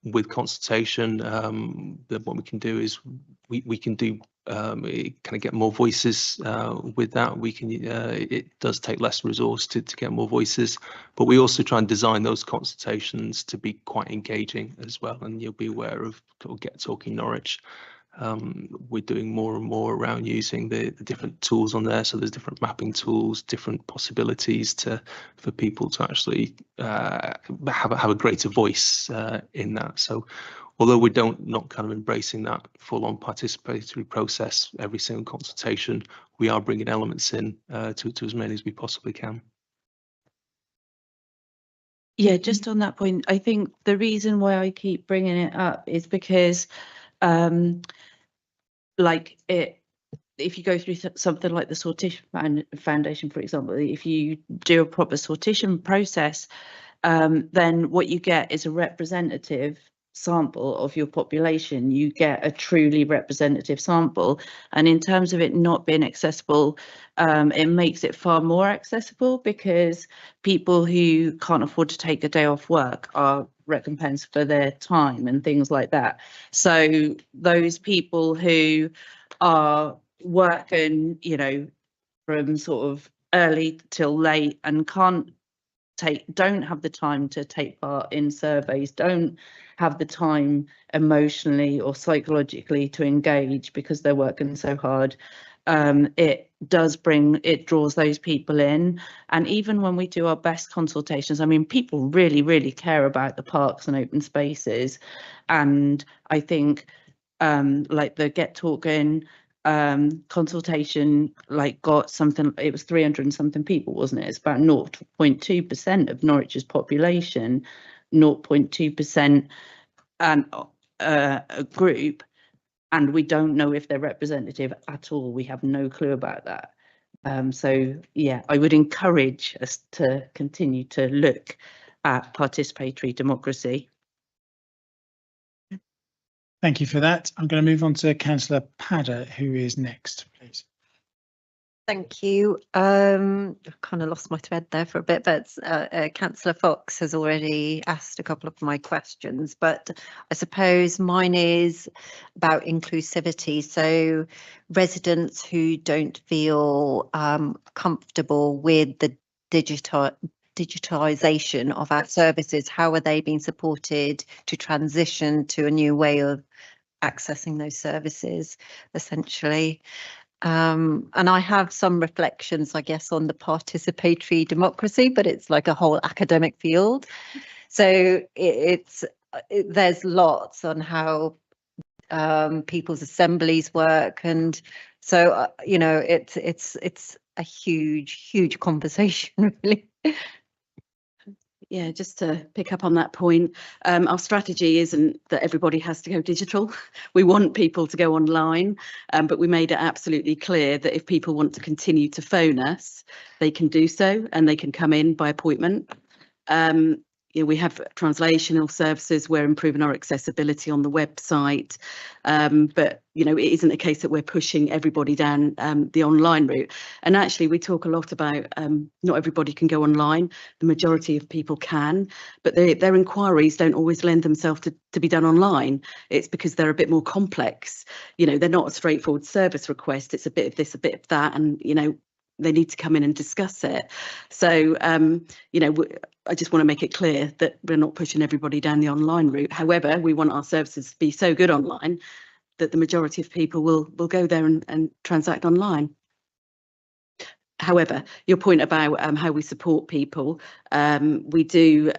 With consultation, what we can do is we can do kind of get more voices with that. We can it does take less resource to get more voices, but we also try and design those consultations to be quite engaging as well. And you'll be aware of Get Talking Norwich. We're doing more and more around using the different tools on there. So there's different mapping tools, different possibilities for people to actually have a greater voice in that. So although we not kind of embracing that full-on participatory process every single consultation, we are bringing elements in to as many as we possibly can. Yeah, just on that point, I think the reason why I keep bringing it up is because if you go through something like the Sortition Foundation, for example, if you do a proper sortition process, then what you get is a representative sample of your population. You get a truly representative sample, and in terms of it not being accessible, it makes it far more accessible, because people who can't afford to take a day off work are recompensed for their time and things like that. So those people who are working, you know, from sort of early till late and don't have the time to take part in surveys, don't have the time emotionally or psychologically to engage because they're working so hard. It draws those people in. And even when we do our best consultations, I mean, people really care about the parks and open spaces. And I think like the Get Talking consultation, like got something, it was 300 and something people, wasn't it? It's about 0.2% of Norwich's population, 0.2% a group, and we don't know if they're representative at all. We have no clue about that. So yeah, I would encourage us to continue to look at participatory democracy. Thank you for that. I'm going to move on to Councillor Padder, who is next, please. Thank you. I kind of lost my thread there for a bit, but Councillor Fox has already asked a couple of my questions, but I suppose mine is about inclusivity. So residents who don't feel comfortable with the digitalisation of our services, how are they being supported to transition to a new way of accessing those services, essentially? And I have some reflections, I guess, on the participatory democracy, but it's like a whole academic field. So there's lots on how people's assemblies work, and so you know, it's a huge conversation, really. Yeah, just to pick up on that point, our strategy isn't that everybody has to go digital. We want people to go online, but we made it absolutely clear that if people want to continue to phone us, they can do so, and they can come in by appointment. You know, we have translational services. We're improving our accessibility on the website, but you know, it isn't a case that we're pushing everybody down the online route. And actually, we talk a lot about not everybody can go online. The majority of people can, but their inquiries don't always lend themselves to be done online. It's because they're a bit more complex. You know, they're not a straightforward service request. It's a bit of this, a bit of that, and you know, they need to come in and discuss it. So, you know, I just want to make it clear that we're not pushing everybody down the online route. However, we want our services to be so good online that the majority of people will go there and transact online. However, your point about how we support people, we do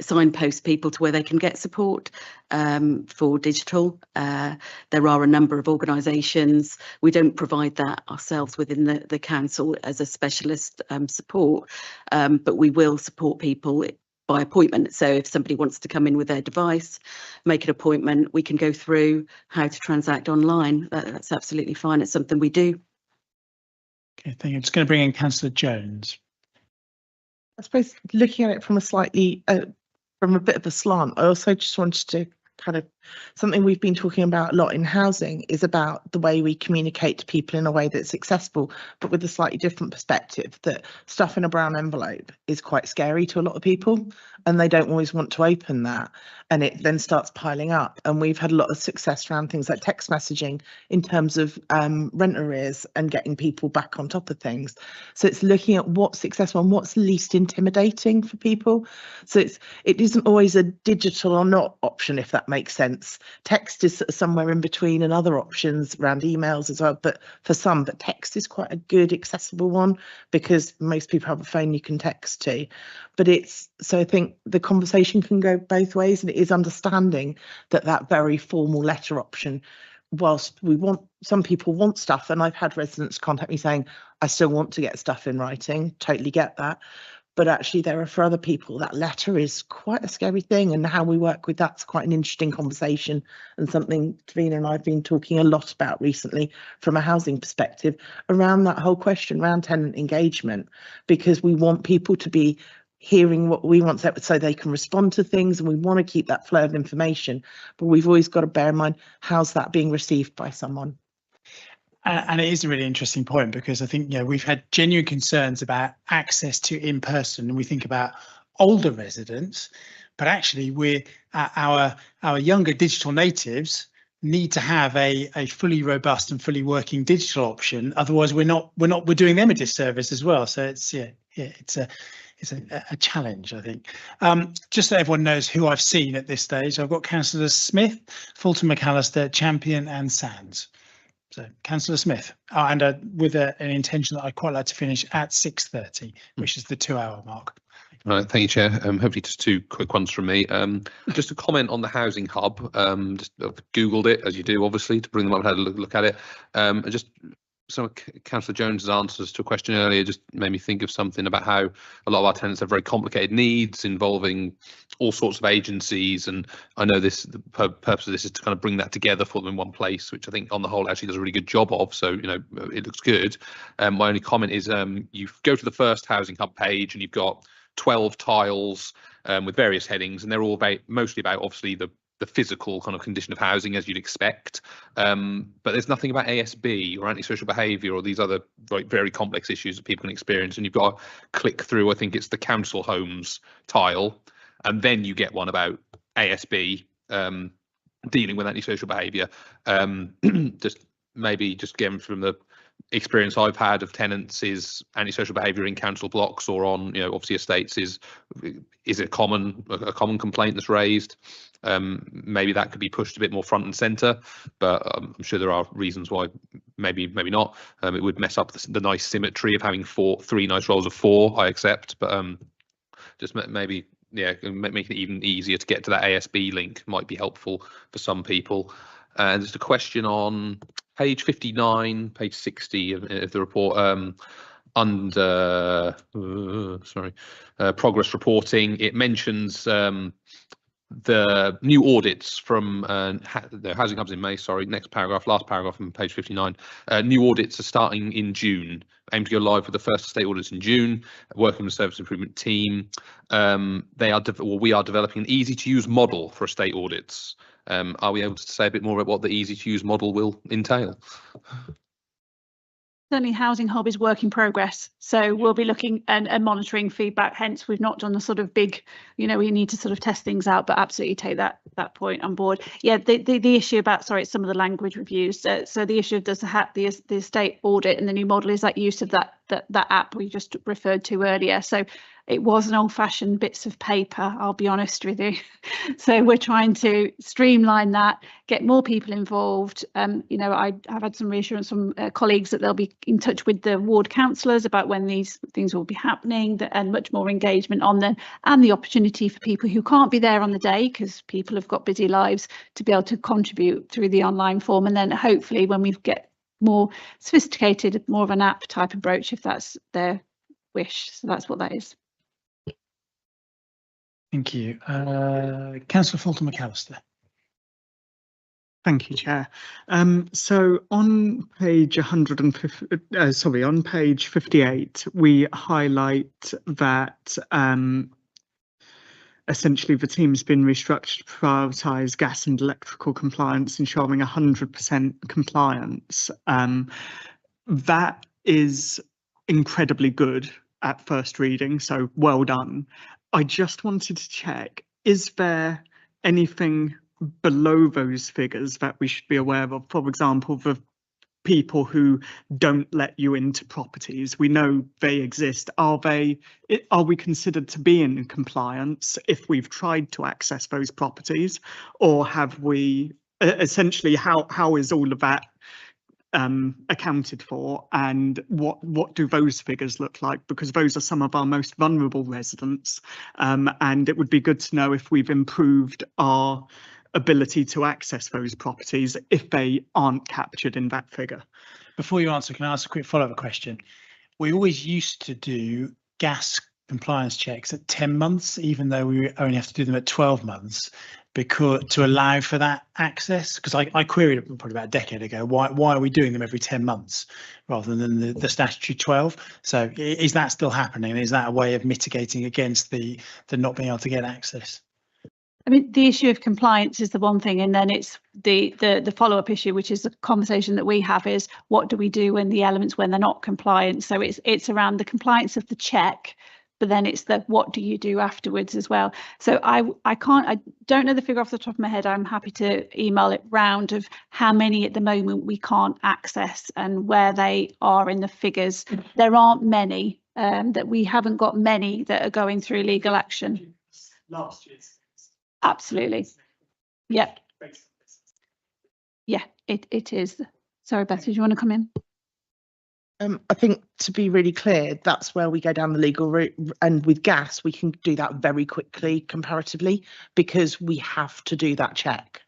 signpost people to where they can get support for digital. There are a number of organisations. We don't provide that ourselves within the council as a specialist support, but we will support people by appointment. So if somebody wants to come in with their device, make an appointment, we can go through how to transact online. That's absolutely fine. It's something we do. Okay, thank you. I'm just going to bring in Councillor Jones. I suppose looking at it from a slightly from a bit of a slant, I also just wanted to kind of, something we've been talking about a lot in housing is about the way we communicate to people in a way that's accessible, but with a slightly different perspective, that stuff in a brown envelope is quite scary to a lot of people and they don't always want to open that, and it then starts piling up. And we've had a lot of success around things like text messaging in terms of rent arrears and getting people back on top of things. So it's looking at what's successful and what's least intimidating for people. So it isn't always a digital or not option, if that makes sense. Text is somewhere in between, and other options around emails as well, but for some, but text is quite a good accessible one because most people have a phone you can text to. But it's, so I think the conversation can go both ways, and it is understanding that that very formal letter option, whilst we want, some people want stuff, and I've had residents contact me saying I still want to get stuff in writing, totally get that. But actually there are, for other people, that letter is quite a scary thing, and how we work with that's quite an interesting conversation, and something Davina and I have been talking a lot about recently from a housing perspective around that whole question around tenant engagement, because we want people to be hearing what we want so they can respond to things, and we want to keep that flow of information, but we've always got to bear in mind how's that being received by someone. And it is a really interesting point, because I think, you know, we've had genuine concerns about access to in-person, and we think about older residents, but actually we're our younger digital natives need to have a fully robust and fully working digital option. Otherwise, we're doing them a disservice as well. So it's it's a challenge, I think. Just so everyone knows who I've seen at this stage, I've got Councillors Smith, Fulton McAllister, Champion and Sands. So Councillor Smith, and with an intention that I'd quite like to finish at 6:30, which is the 2-hour mark. Right, thank you, Chair. Hopefully just 2 quick ones from me. Just a comment on the housing hub. Just Googled it, as you do, obviously, to bring them up and had a look at it. Just some of Councillor Jones's answers to a question earlier just made me think of something about how a lot of our tenants have very complicated needs involving all sorts of agencies, and I know the purpose of this is to kind of bring that together for them in one place, which I think on the whole actually does a really good job of, so it looks good. My only comment is you go to the first housing hub page and you've got 12 tiles with various headings, and they're all mostly about obviously the physical kind of condition of housing as you'd expect, but there's nothing about ASB or antisocial behaviour or these other very complex issues that people can experience. And you've got to click through, I think it's the council homes tile, and then you get one about ASB dealing with antisocial behaviour. Just getting from the experience I've had of tenants, is antisocial behaviour in council blocks or on obviously estates is a common complaint that's raised. Maybe that could be pushed a bit more front and centre, but I'm sure there are reasons why maybe not. It would mess up the nice symmetry of having 3 nice rolls of 4, I accept, but just maybe make it even easier to get to that ASB link might be helpful for some people. And just a question on page 59, page 60 of the report, under progress reporting. It mentions the new audits from the housing hubs in May. Sorry, last paragraph on page 59. New audits are starting in June. Aim to go live with the first estate audits in June. Working with the service improvement team. We are developing an easy-to-use model for estate audits. Are we able to say a bit more about what the easy-to-use model will entail? Certainly Housing Hub is work in progress, so we'll be looking and monitoring feedback, hence we've not done the sort of big, we need to sort of test things out, but absolutely take that point on board. Yeah, the issue about, sorry, some of the language reviews, so the issue of the estate audit and the new model is that use of that app we just referred to earlier. So it was an old-fashioned bits of paper, I'll be honest with you. So we're trying to streamline that, get more people involved. I've had some reassurance from colleagues that they'll be in touch with the ward councillors about when these things will be happening, and much more engagement on them, and the opportunity for people who can't be there on the day, because people have got busy lives, to be able to contribute through the online form. And then hopefully when we get more sophisticated, more of an app type approach, if that's their wish. So that's what that is. Thank you. Councillor Fulton McAllister. Thank you, Chair. So on page 150, on page 58, we highlight that essentially the team's been restructured to prioritise gas and electrical compliance, ensuring 100% compliance. That is incredibly good at first reading, so well done. I just wanted to check, is there anything below those figures that we should be aware of? For example, the people who don't let you into properties, we know they exist. Are we considered to be in compliance if we've tried to access those properties, or have we essentially, how is all of that accounted for, and what do those figures look like? Because those are some of our most vulnerable residents, and it would be good to know if we've improved our ability to access those properties if they aren't captured in that figure. Before you answer, can I ask a quick follow-up question? We always used to do gas compliance checks at 10 months, even though we only have to do them at 12 months, because to allow for that access. Because I queried it probably about a decade ago, why are we doing them every 10 months rather than the statutory 12? So is that still happening? Is that a way of mitigating against the not being able to get access? I mean, the issue of compliance is the one thing, and then it's the follow-up issue, which is the conversation that we have, is what do we do when they're not compliant? So it's around the compliance of the check, but then it's the what do you do afterwards as well. So I don't know the figure off the top of my head. I'm happy to email it round of how many at the moment we can't access and where they are in the figures. There aren't many, that we haven't got many that are going through legal action. Last year's. Absolutely. Yeah. Yeah, it is. Sorry, Beth, did you want to come in? I think, to be really clear, that's where we go down the legal route, and with gas we can do that very quickly comparatively because we have to do that check.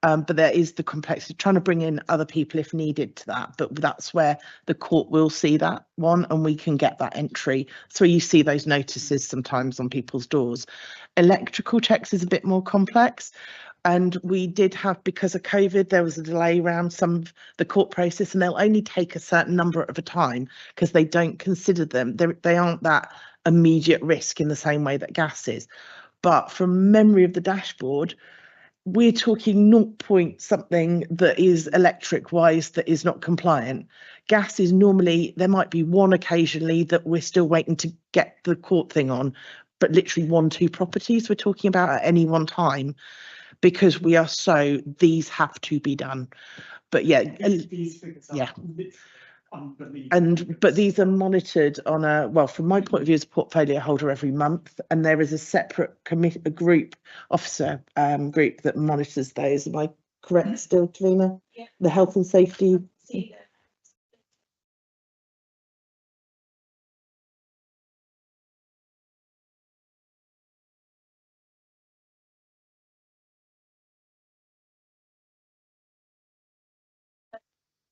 But there is the complexity trying to bring in other people if needed to that, but that's where the court will see that one and we can get that entry. So you see those notices sometimes on people's doors. Electrical checks is a bit more complex. And we did have, because of COVID, there was a delay around some of the court process, and they'll only take a certain number at a time because they don't consider them. They aren't that immediate risk in the same way that gas is. But from memory of the dashboard, we're talking 0 point something that is electric wise that is not compliant. Gas is normally, there might be one occasionally that we're still waiting to get the court thing on, but literally 1-2 properties we're talking about at any one time. Because we are these have to be done. But yeah, yeah. But these are monitored on well, from my point of view as a portfolio holder every month, and there is a separate group officer group that monitors those. Am I correct still, Trina? Yeah. The health and safety.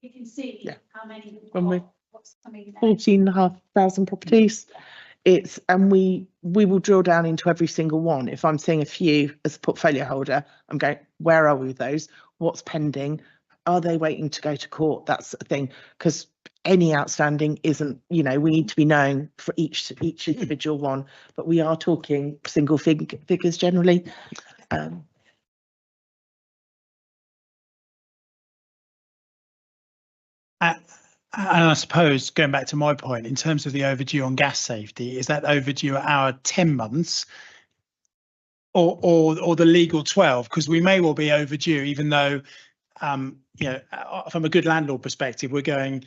You can see how many when we're what's coming 14,500 properties. It's and we will drill down into every single one. If I'm seeing a few as a portfolio holder, I'm going, where are we with those? What's pending? Are they waiting to go to court? That's the thing, because any outstanding isn't, we need to be knowing for each individual one, but we are talking single figures generally. And I suppose, going back to my point, in terms of the overdue on gas safety, is that overdue at our 10 months or the legal 12? Because we may well be overdue, even though, from a good landlord perspective, we're going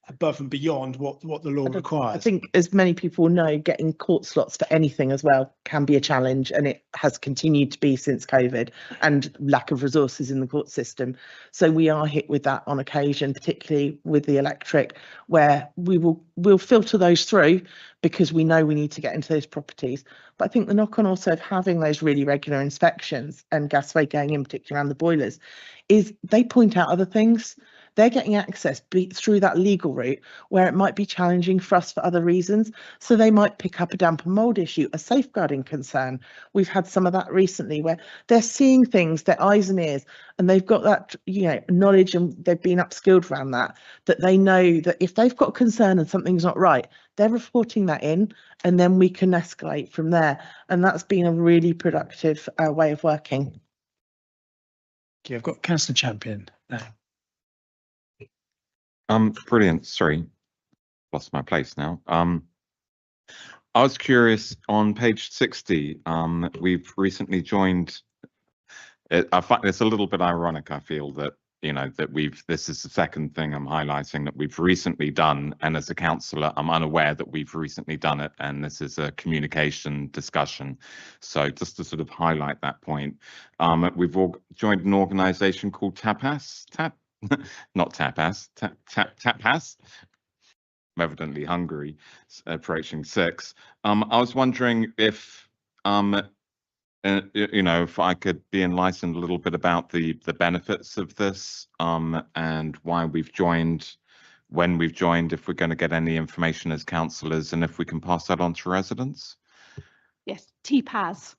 above and beyond what the law requires. I think, as many people know, getting court slots for anything as well can be a challenge, and it has continued to be since COVID and lack of resources in the court system. So we are hit with that on occasion, particularly with the electric, where we'll filter those through because we know we need to get into those properties. But I think the knock on also of having those really regular inspections and Gasway going in, particularly around the boilers, is they point out other things. They're getting access through that legal route where it might be challenging for us for other reasons. So they might pick up a damp and mould issue, a safeguarding concern. We've had some of that recently where they're seeing things, their eyes and ears, and they've got that, knowledge, and they've been upskilled around that they know that if they've got concern and something's not right, they're reporting that in, and then we can escalate from there. And that's been a really productive way of working. Okay, I've got Councillor Champion now. Brilliant. Sorry, lost my place now. I was curious, on page 60, we've recently joined. I find it's a little bit ironic. I feel that this is the second thing I'm highlighting that we've recently done, and as a councillor, I'm unaware that we've recently done it, and this is a communication discussion. So just to sort of highlight that point, we've all joined an organisation called Tapas. Not Tapas, Tapas. I'm evidently hungry, approaching 6. I was wondering if, if I could be enlightened a little bit about the benefits of this, and why we've joined, when we've joined, if we're going to get any information as councillors, and if we can pass that on to residents. Yes, TPAS.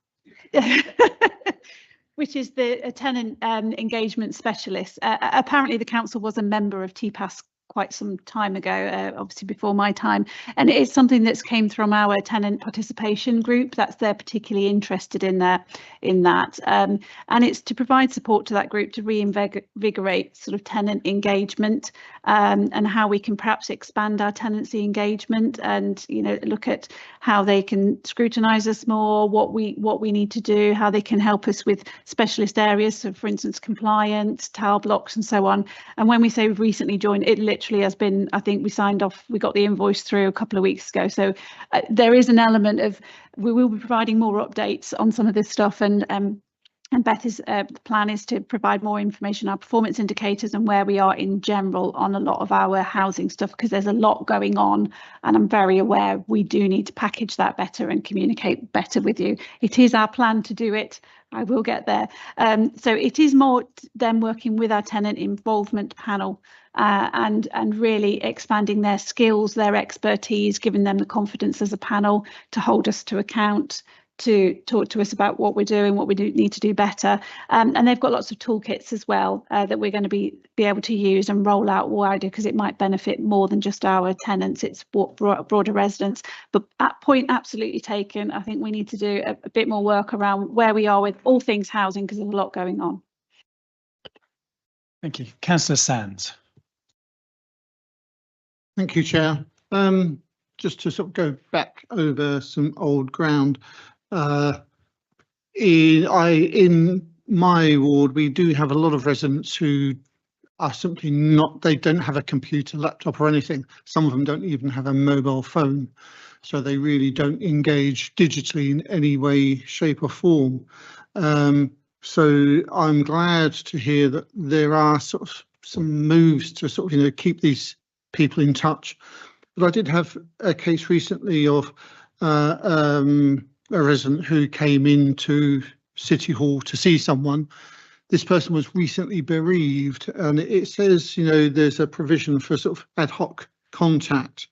Which is a tenant engagement specialist. Apparently the council was a member of TPAS quite some time ago, obviously before my time, and it is something that's came from our tenant participation group. They're particularly interested in that, and it's to provide support to that group to reinvigorate sort of tenant engagement, and how we can perhaps expand our tenancy engagement, and look at how they can scrutinise us more, what we need to do, how they can help us with specialist areas, so for instance compliance, tower blocks and so on. And when we say we've recently joined, it literally has been, I think we signed off, we got the invoice through a couple of weeks ago, so there is an element of, we will be providing more updates on some of this stuff, and Beth is the plan is to provide more information on our performance indicators and where we are in general on a lot of our housing stuff, because there's a lot going on, and I'm very aware we do need to package that better and communicate better with you. It is our plan to do it. I will get there. So it is more them working with our tenant involvement panel, and really expanding their skills, their expertise, giving them the confidence as a panel to hold us to account, to talk to us about what we're doing, what we do need to do better, and they've got lots of toolkits as well that we're going to be able to use and roll out wider, because it might benefit more than just our tenants, it's broader residents. But that point absolutely taken. I think we need to do a bit more work around where we are with all things housing, because there's a lot going on. Thank you. Councillor Sands. Thank you, Chair. Just to sort of go back over some old ground, in my ward, we do have a lot of residents who are simply not, they don't have a computer, laptop or anything. Some of them don't even have a mobile phone. So they really don't engage digitally in any way, shape or form. So I'm glad to hear that there are sort of some moves to sort of, keep these people in touch. But I did have a case recently of a resident who came into City Hall to see someone. This person was recently bereaved, and it says, there's a provision for sort of ad hoc contact,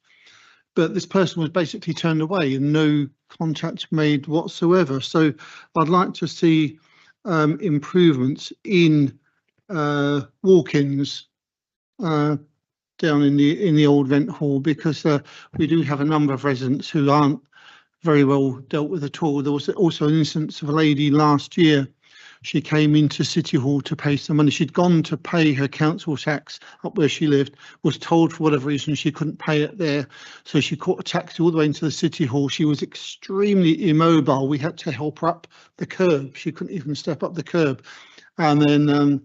but this person was basically turned away and no contact made whatsoever. So I'd like to see improvements in walk-ins down in the old rent hall, because we do have a number of residents who aren't very well dealt with at all. There was also an instance of a lady last year. She came into City Hall to pay some money. She'd gone to pay her council tax up where she lived, was told for whatever reason she couldn't pay it there. So she caught a taxi all the way into the City Hall. She was extremely immobile. We had to help her up the curb. She couldn't even step up the curb. And then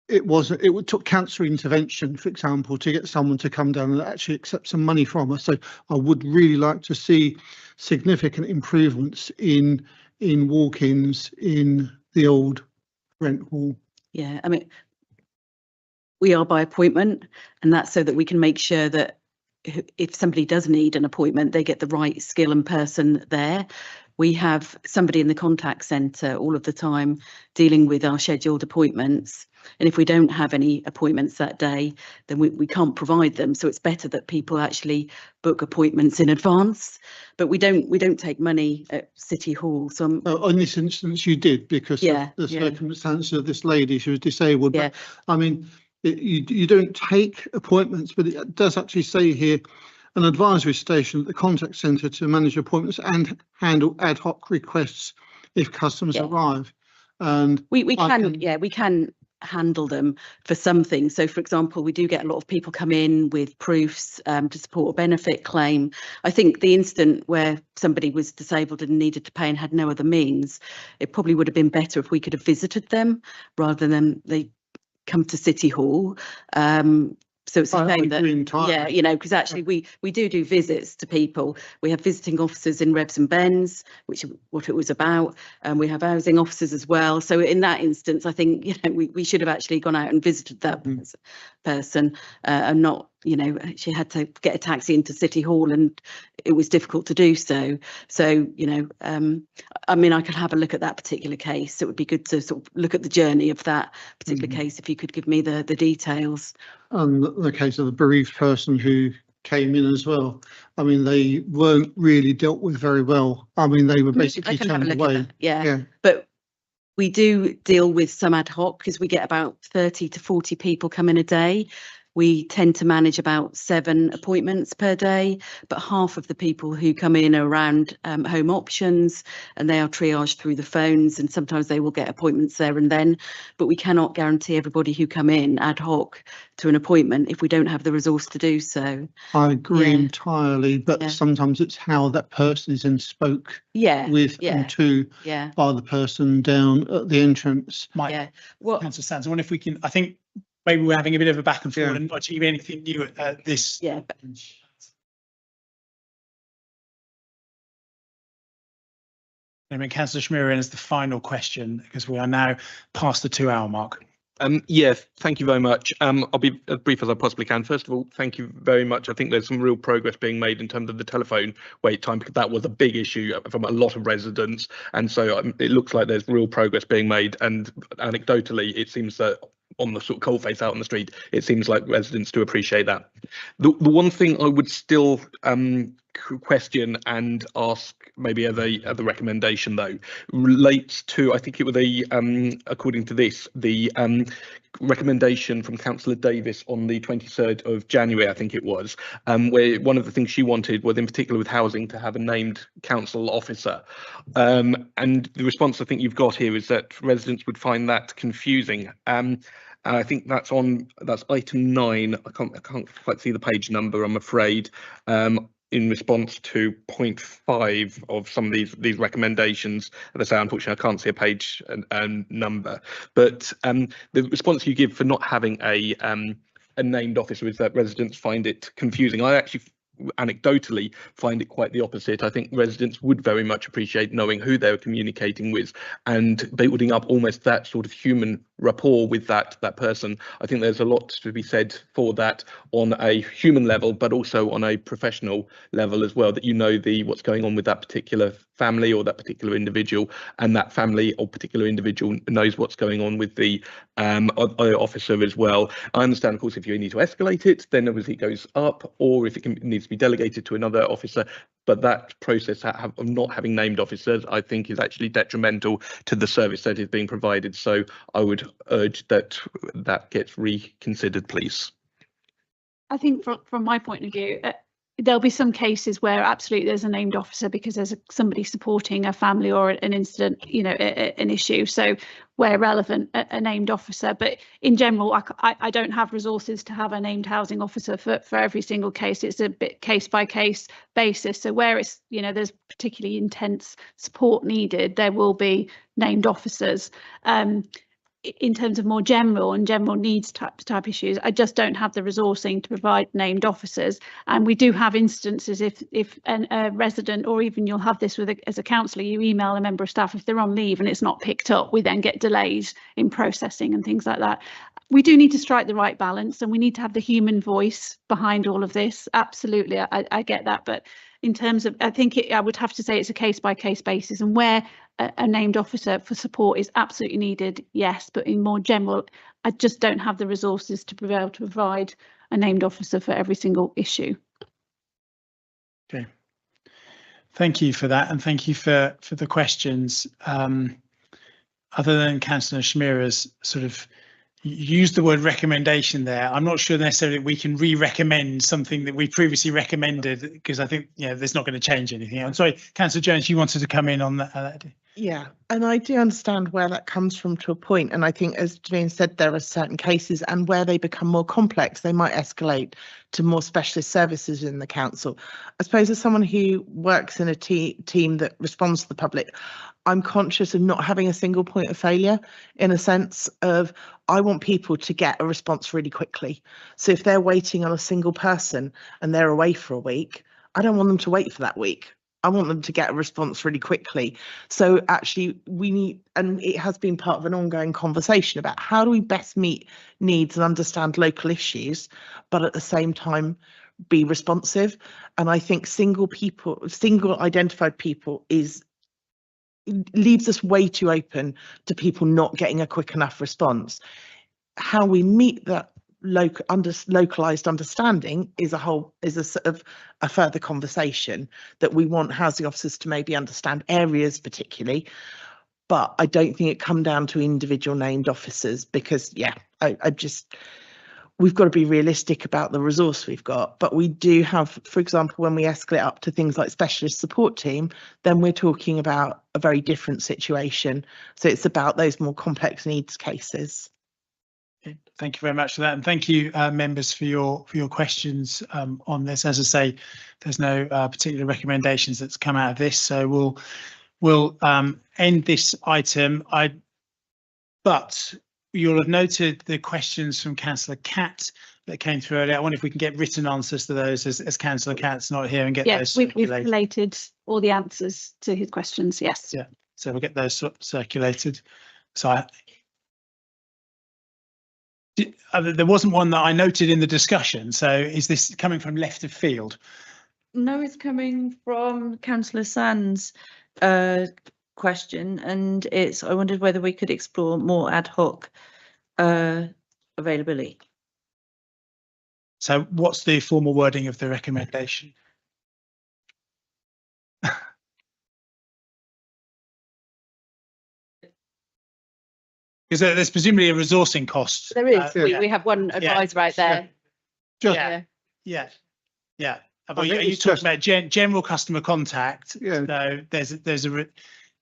it took cancer intervention, for example, to get someone to come down and actually accept some money from us. So I would really like to see significant improvements in walk-ins in the old rent hall. Yeah, I mean, we are by appointment, and that's so that we can make sure that if somebody does need an appointment, they get the right skill and person there. We have somebody in the contact centre all of the time dealing with our scheduled appointments. And if we don't have any appointments that day, then we can't provide them. So it's better that people actually book appointments in advance. But we don't take money at City Hall. So in this instance, you did, because of the circumstances of this lady. She was disabled. Yeah. But I mean, you don't take appointments, but it does actually say here, an advisory station at the contact centre to manage appointments and handle ad hoc requests if customers arrive. And we can handle them for some things. So for example, we do get a lot of people come in with proofs to support a benefit claim. I think the instant where somebody was disabled and needed to pay and had no other means, it probably would have been better if we could have visited them rather than they come to City Hall. So it's a shame that, because actually we do visits to people. We have visiting officers in Rebs and Bens, which is what it was about, and we have housing officers as well. So in that instance, I think we should have actually gone out and visited that person, and not, she had to get a taxi into City Hall, and it was difficult to do so. So I mean, I could have a look at that particular case. It would be good to sort of look at the journey of that particular case if you could give me the details. And the case of the bereaved person who came in as well. I mean, they weren't really dealt with very well. I mean, they were basically turned away. Yeah, but we do deal with some ad hoc, because we get about 30 to 40 people come in a day. We tend to manage about 7 appointments per day, but half of the people who come in are around home options, and they are triaged through the phones, and sometimes they will get appointments there and then, but we cannot guarantee everybody who come in ad hoc to an appointment if we don't have the resource to do so. I agree Yeah. entirely, but Yeah. sometimes it's how that person is then spoke Yeah. with Yeah. and to Yeah. by the person down at the entrance. Yeah. Well, Councillor Sands, I wonder if we can, I think maybe we're having a bit of a back and forth Yeah. and not achieving anything new at this. yeah. I mean, Councillor Schmier as the final question, because we are now past the 2-hour mark. Yeah, thank you very much. I'll be as brief as I possibly can. First of all, thank you very much. I think there's some real progress being made in terms of the telephone wait time, because that was a big issue from a lot of residents. And so it looks like there's real progress being made. And anecdotally, it seems that on the sort of coalface out on the street, it seems like residents do appreciate that. The one thing I would still question and ask maybe as a recommendation though relates to, I think it was according to this, the recommendation from Councillor Davis on the 23rd of January, I think it was, where one of the things she wanted was in particular with housing to have a named council officer, and the response I think you've got here is that residents would find that confusing. And I think that's item 9. I can't quite see the page number, I'm afraid. In response to point 5 of some of these recommendations, as I say, unfortunately, I can't see a page and number. But the response you give for not having a named officer is that residents find it confusing. I actually anecdotally find it quite the opposite. I think residents would very much appreciate knowing who they're communicating with and building up almost that sort of human rapport with that person. I think there's a lot to be said for that on a human level, but also on a professional level as well, that you know what's going on with that particular family or that particular individual, and that family or particular individual knows what's going on with the officer as well. I understand, of course, if you need to escalate it, then obviously it goes up, or if it needs to be delegated to another officer. But that process of not having named officers, I think, is actually detrimental to the service that is being provided. So I would urge that that gets reconsidered, please. I think from my point of view, there'll be some cases where absolutely there's a named officer because there's somebody supporting a family or an incident, an issue. So where relevant, a named officer. But in general, I don't have resources to have a named housing officer for every single case. It's a bit case by case basis. So where it's, there's particularly intense support needed, there will be named officers. In terms of more general needs type issues, I just don't have the resourcing to provide named officers. And we do have instances if a resident, or even you'll have this as a councillor, you email a member of staff if they're on leave and it's not picked up, we then get delays in processing and things like that. We do need to strike the right balance, and we need to have the human voice behind all of this. Absolutely, I get that, but in terms of, I think I would have to say it's a case by case basis, and where a named officer for support is absolutely needed, yes, but in more general, I just don't have the resources to be able to provide a named officer for every single issue. Okay, thank you for that, and thank you for the questions. Other than Councillor Schmier's sort of used the word recommendation there, I'm not sure necessarily we can re-recommend something that we previously recommended, because I think there's not going to change anything. I'm sorry, Councillor Jones, you wanted to come in on that. Yeah, and I do understand where that comes from to a point. And I think, as Janine said, there are certain cases, and where they become more complex, they might escalate to more specialist services in the council. I suppose as someone who works in a team that responds to the public, I'm conscious of not having a single point of failure, in a sense of I want people to get a response really quickly. So if they're waiting on a single person and they're away for a week, I don't want them to wait for that week. I want them to get a response really quickly. So actually we need, and it has been part of an ongoing conversation about how do we best meet needs and understand local issues, but at the same time be responsive. And I think single identified people leaves us way too open to people not getting a quick enough response. How we meet that localized understanding is a sort of a further conversation that we want housing officers to maybe understand areas particularly, but I don't think it come down to individual named officers, because we've got to be realistic about the resource we've got. But we do have, for example, when we escalate up to things like specialist support team, then we're talking about a very different situation. So it's about those more complex needs cases. Thank you very much for that, and thank you, members, for your questions on this. As I say, there's no particular recommendations that's come out of this, so we'll end this item. But you'll have noted the questions from Councillor Catt that came through earlier. I wonder if we can get written answers to those as Councillor Catt's not here and get those we've circulated. collated all the answers to his questions. Yes. Yeah, so we'll get those circulated. So there wasn't one that I noted in the discussion. So is this coming from left of field? No, it's coming from Councillor Sands' question, and I wondered whether we could explore more ad hoc availability. So what's the formal wording of the recommendation? Because there's presumably a resourcing cost. There is. We have one advisor out there. Yeah. Are you talking about general customer contact? Yeah. So there's a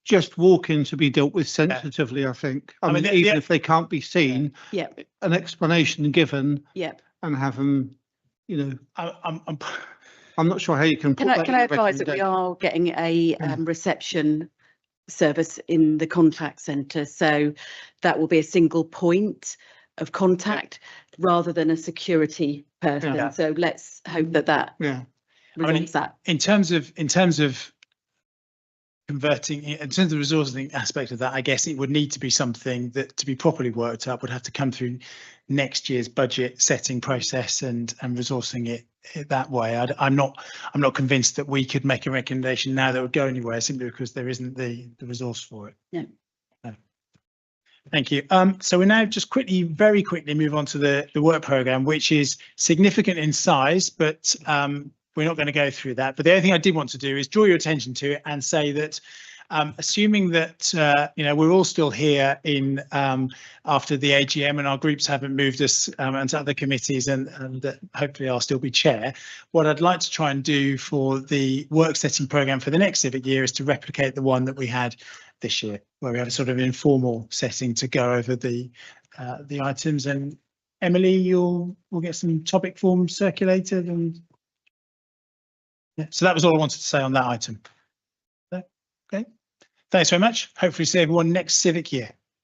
just walk-in to be dealt with sensitively, I think. I mean, even if they can't be seen, an explanation given, and have them, you know. I'm not sure how you can. Can I advise that we are getting a reception service in the contact centre, so that will be a single point of contact rather than a security person. So let's hope that resolves that. In terms of converting, in terms of the resourcing aspect of that, I guess it would need to be something that, to be properly worked up, would have to come through next year's budget setting process and resourcing it that way. I'm not convinced that we could make a recommendation now that would go anywhere, simply because there isn't the resource for it. No. Thank you. So we now just very quickly move on to the work programme, which is significant in size, but we're not going to go through that. But the only thing I did want to do is draw your attention to it and say that assuming that we're all still here in after the AGM and our groups haven't moved us into other committees, and that hopefully I'll still be chair, what I'd like to try and do for the work setting programme for the next civic year is to replicate the one that we had this year, where we have a sort of informal setting to go over the items. And Emily, we'll get some topic forms circulated, and so that was all I wanted to say on that item. Okay, thanks very much. Hopefully see everyone next civic year.